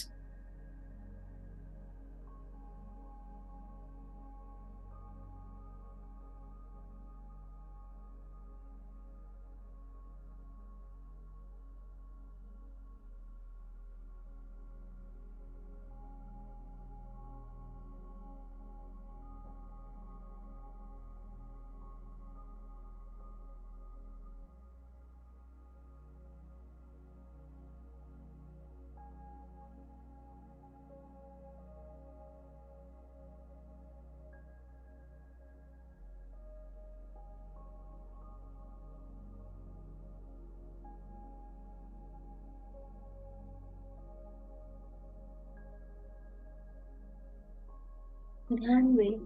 ध्यान में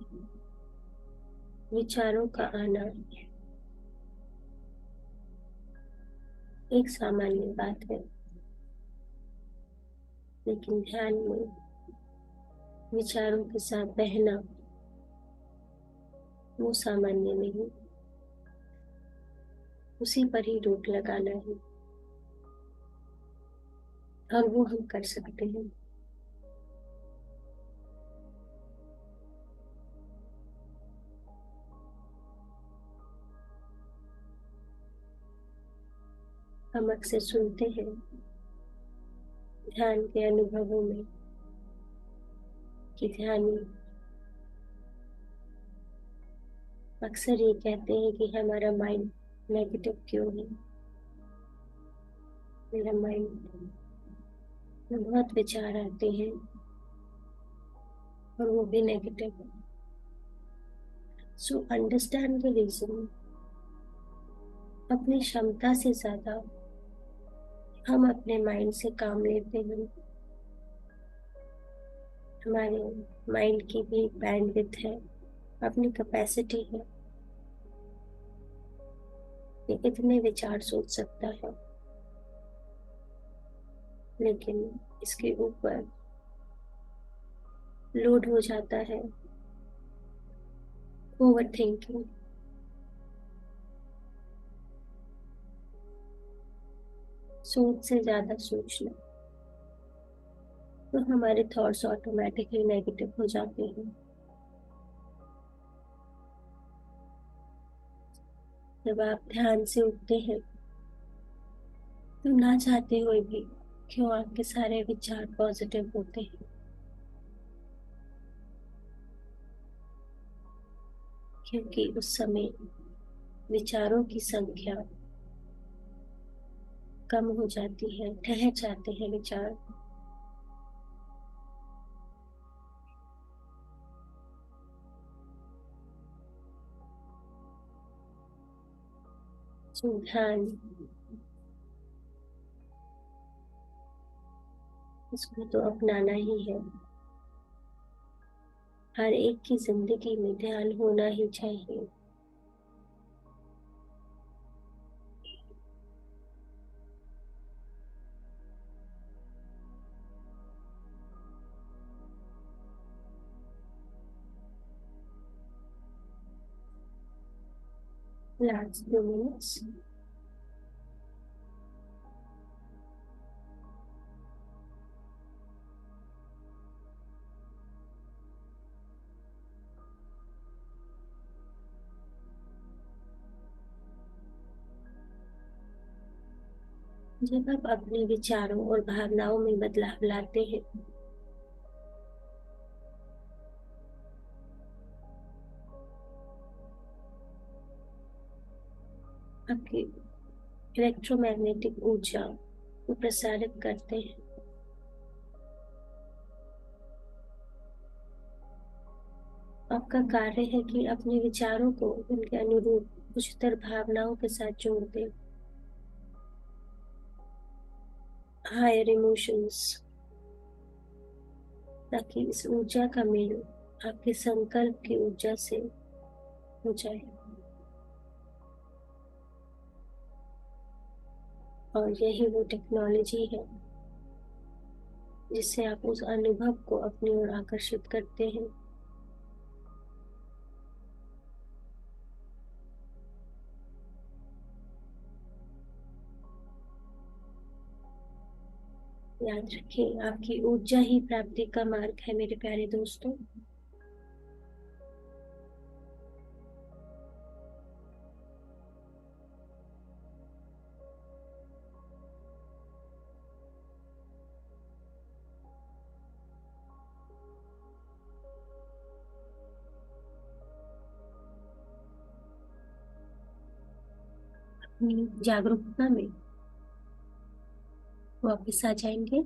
विचारों का आना एक सामान्य बात है, लेकिन ध्यान में विचारों के साथ बहना वो सामान्य नहीं। उसी पर ही रोक लगाना है, और वो हम कर सकते हैं। हम अक्सर सुनते हैं ध्यान के अनुभवों में कि ध्यानी अक्सर ये कहते हैं कि हमारा माइंड नेगेटिव क्यों है, मेरा माइंड में बहुत विचार आते हैं और वो भी negative. So understand the reason. अपनी क्षमता से ज्यादा हम अपने माइंड से काम लेते हैं। हमारे माइंड की भी एक बैंडविड्थ है, अपनी कैपेसिटी है, ये इतने विचार सोच सकता है, लेकिन इसके ऊपर लोड हो जाता है ओवर थिंकिंग। सोच से ज्यादा सोचना, तो हमारे थॉट्स ऑटोमेटिकली नेगेटिव हो जाते हैं। जब आप ध्यान से उठते हैं तो ना चाहते हुए भी क्यों आपके सारे विचार पॉजिटिव होते हैं, क्योंकि उस समय विचारों की संख्या कम हो जाती है, ठहर जाते हैं विचार। सो ध्यान, इसको तो अपनाना ही है। हर एक की जिंदगी में ध्यान होना ही चाहिए। Last 2 minutes. जब आप अपने विचारों और भावनाओं में बदलाव लाते हैं, आपकी इलेक्ट्रोमैग्नेटिक ऊर्जा को प्रसारित करते हैं। आपका कार्य है कि अपने विचारों को उनके अनुरूप उच्चतर भावनाओं के साथ जोड़ दें। हायर इमोशंस, ताकि इस ऊर्जा का मेल आपके संकल्प की ऊर्जा से हो जाए, और यही वो टेक्नोलॉजी है जिससे आप उस अनुभव को अपनी ओर आकर्षित करते हैं। याद रखें, आपकी ऊर्जा ही प्राप्ति का मार्ग है मेरे प्यारे दोस्तों। अपनी जागरूकता में वापस आ जाएंगे।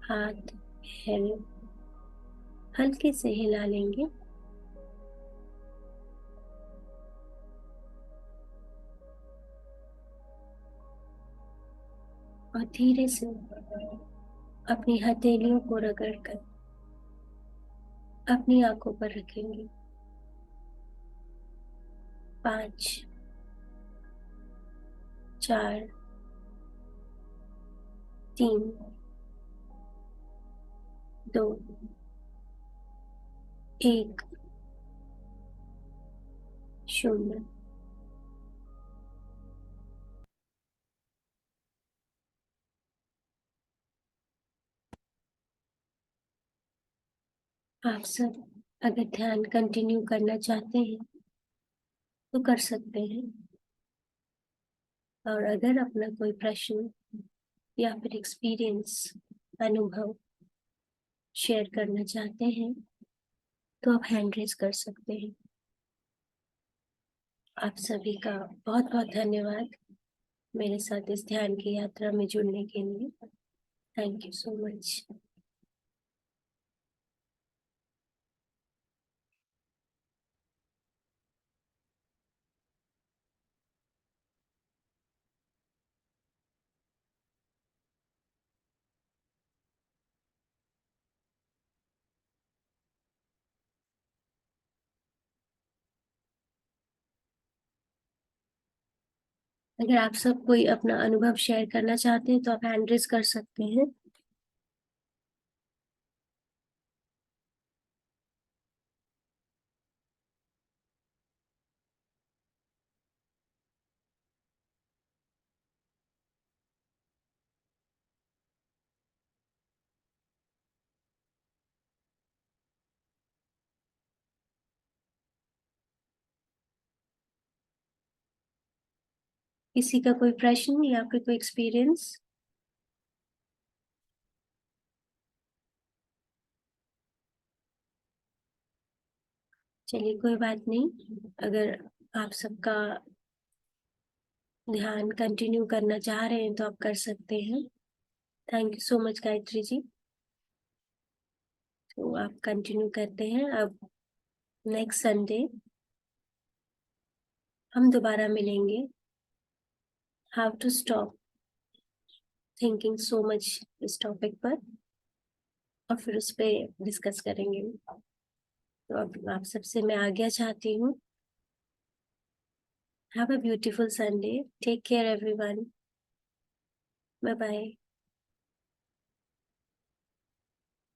हाथ हिल हल्के से हिला लेंगे, और धीरे से अपनी हथेलियों को रगड़कर अपनी आंखों पर रखेंगे। 5, 4, 3, 2, 1, 0। आप सब अगर ध्यान कंटिन्यू करना चाहते हैं तो कर सकते हैं, और अगर अपना कोई प्रश्न या फिर एक्सपीरियंस, अनुभव शेयर करना चाहते हैं तो आप हैंड रेज कर सकते हैं। आप सभी का बहुत बहुत धन्यवाद मेरे साथ इस ध्यान की यात्रा में जुड़ने के लिए। Thank you so much. अगर आप सब कोई अपना अनुभव शेयर करना चाहते हैं तो आप हैंड रेज कर सकते हैं। किसी का कोई प्रश्न या फिर कोई एक्सपीरियंस? चलिए, कोई बात नहीं। अगर आप सबका ध्यान कंटिन्यू करना चाह रहे हैं तो आप कर सकते हैं। Thank you so much Gayatri ji. तो आप कंटिन्यू करते हैं। अब नेक्स्ट संडे हम दोबारा मिलेंगे। How to stop thinking so much इस टॉपिक पर, और फिर उस पर डिस्कस करेंगे। तो अब आप सबसे मैं आज्ञा चाहती हूँ। Have a beautiful Sunday. Take care everyone. Bye bye.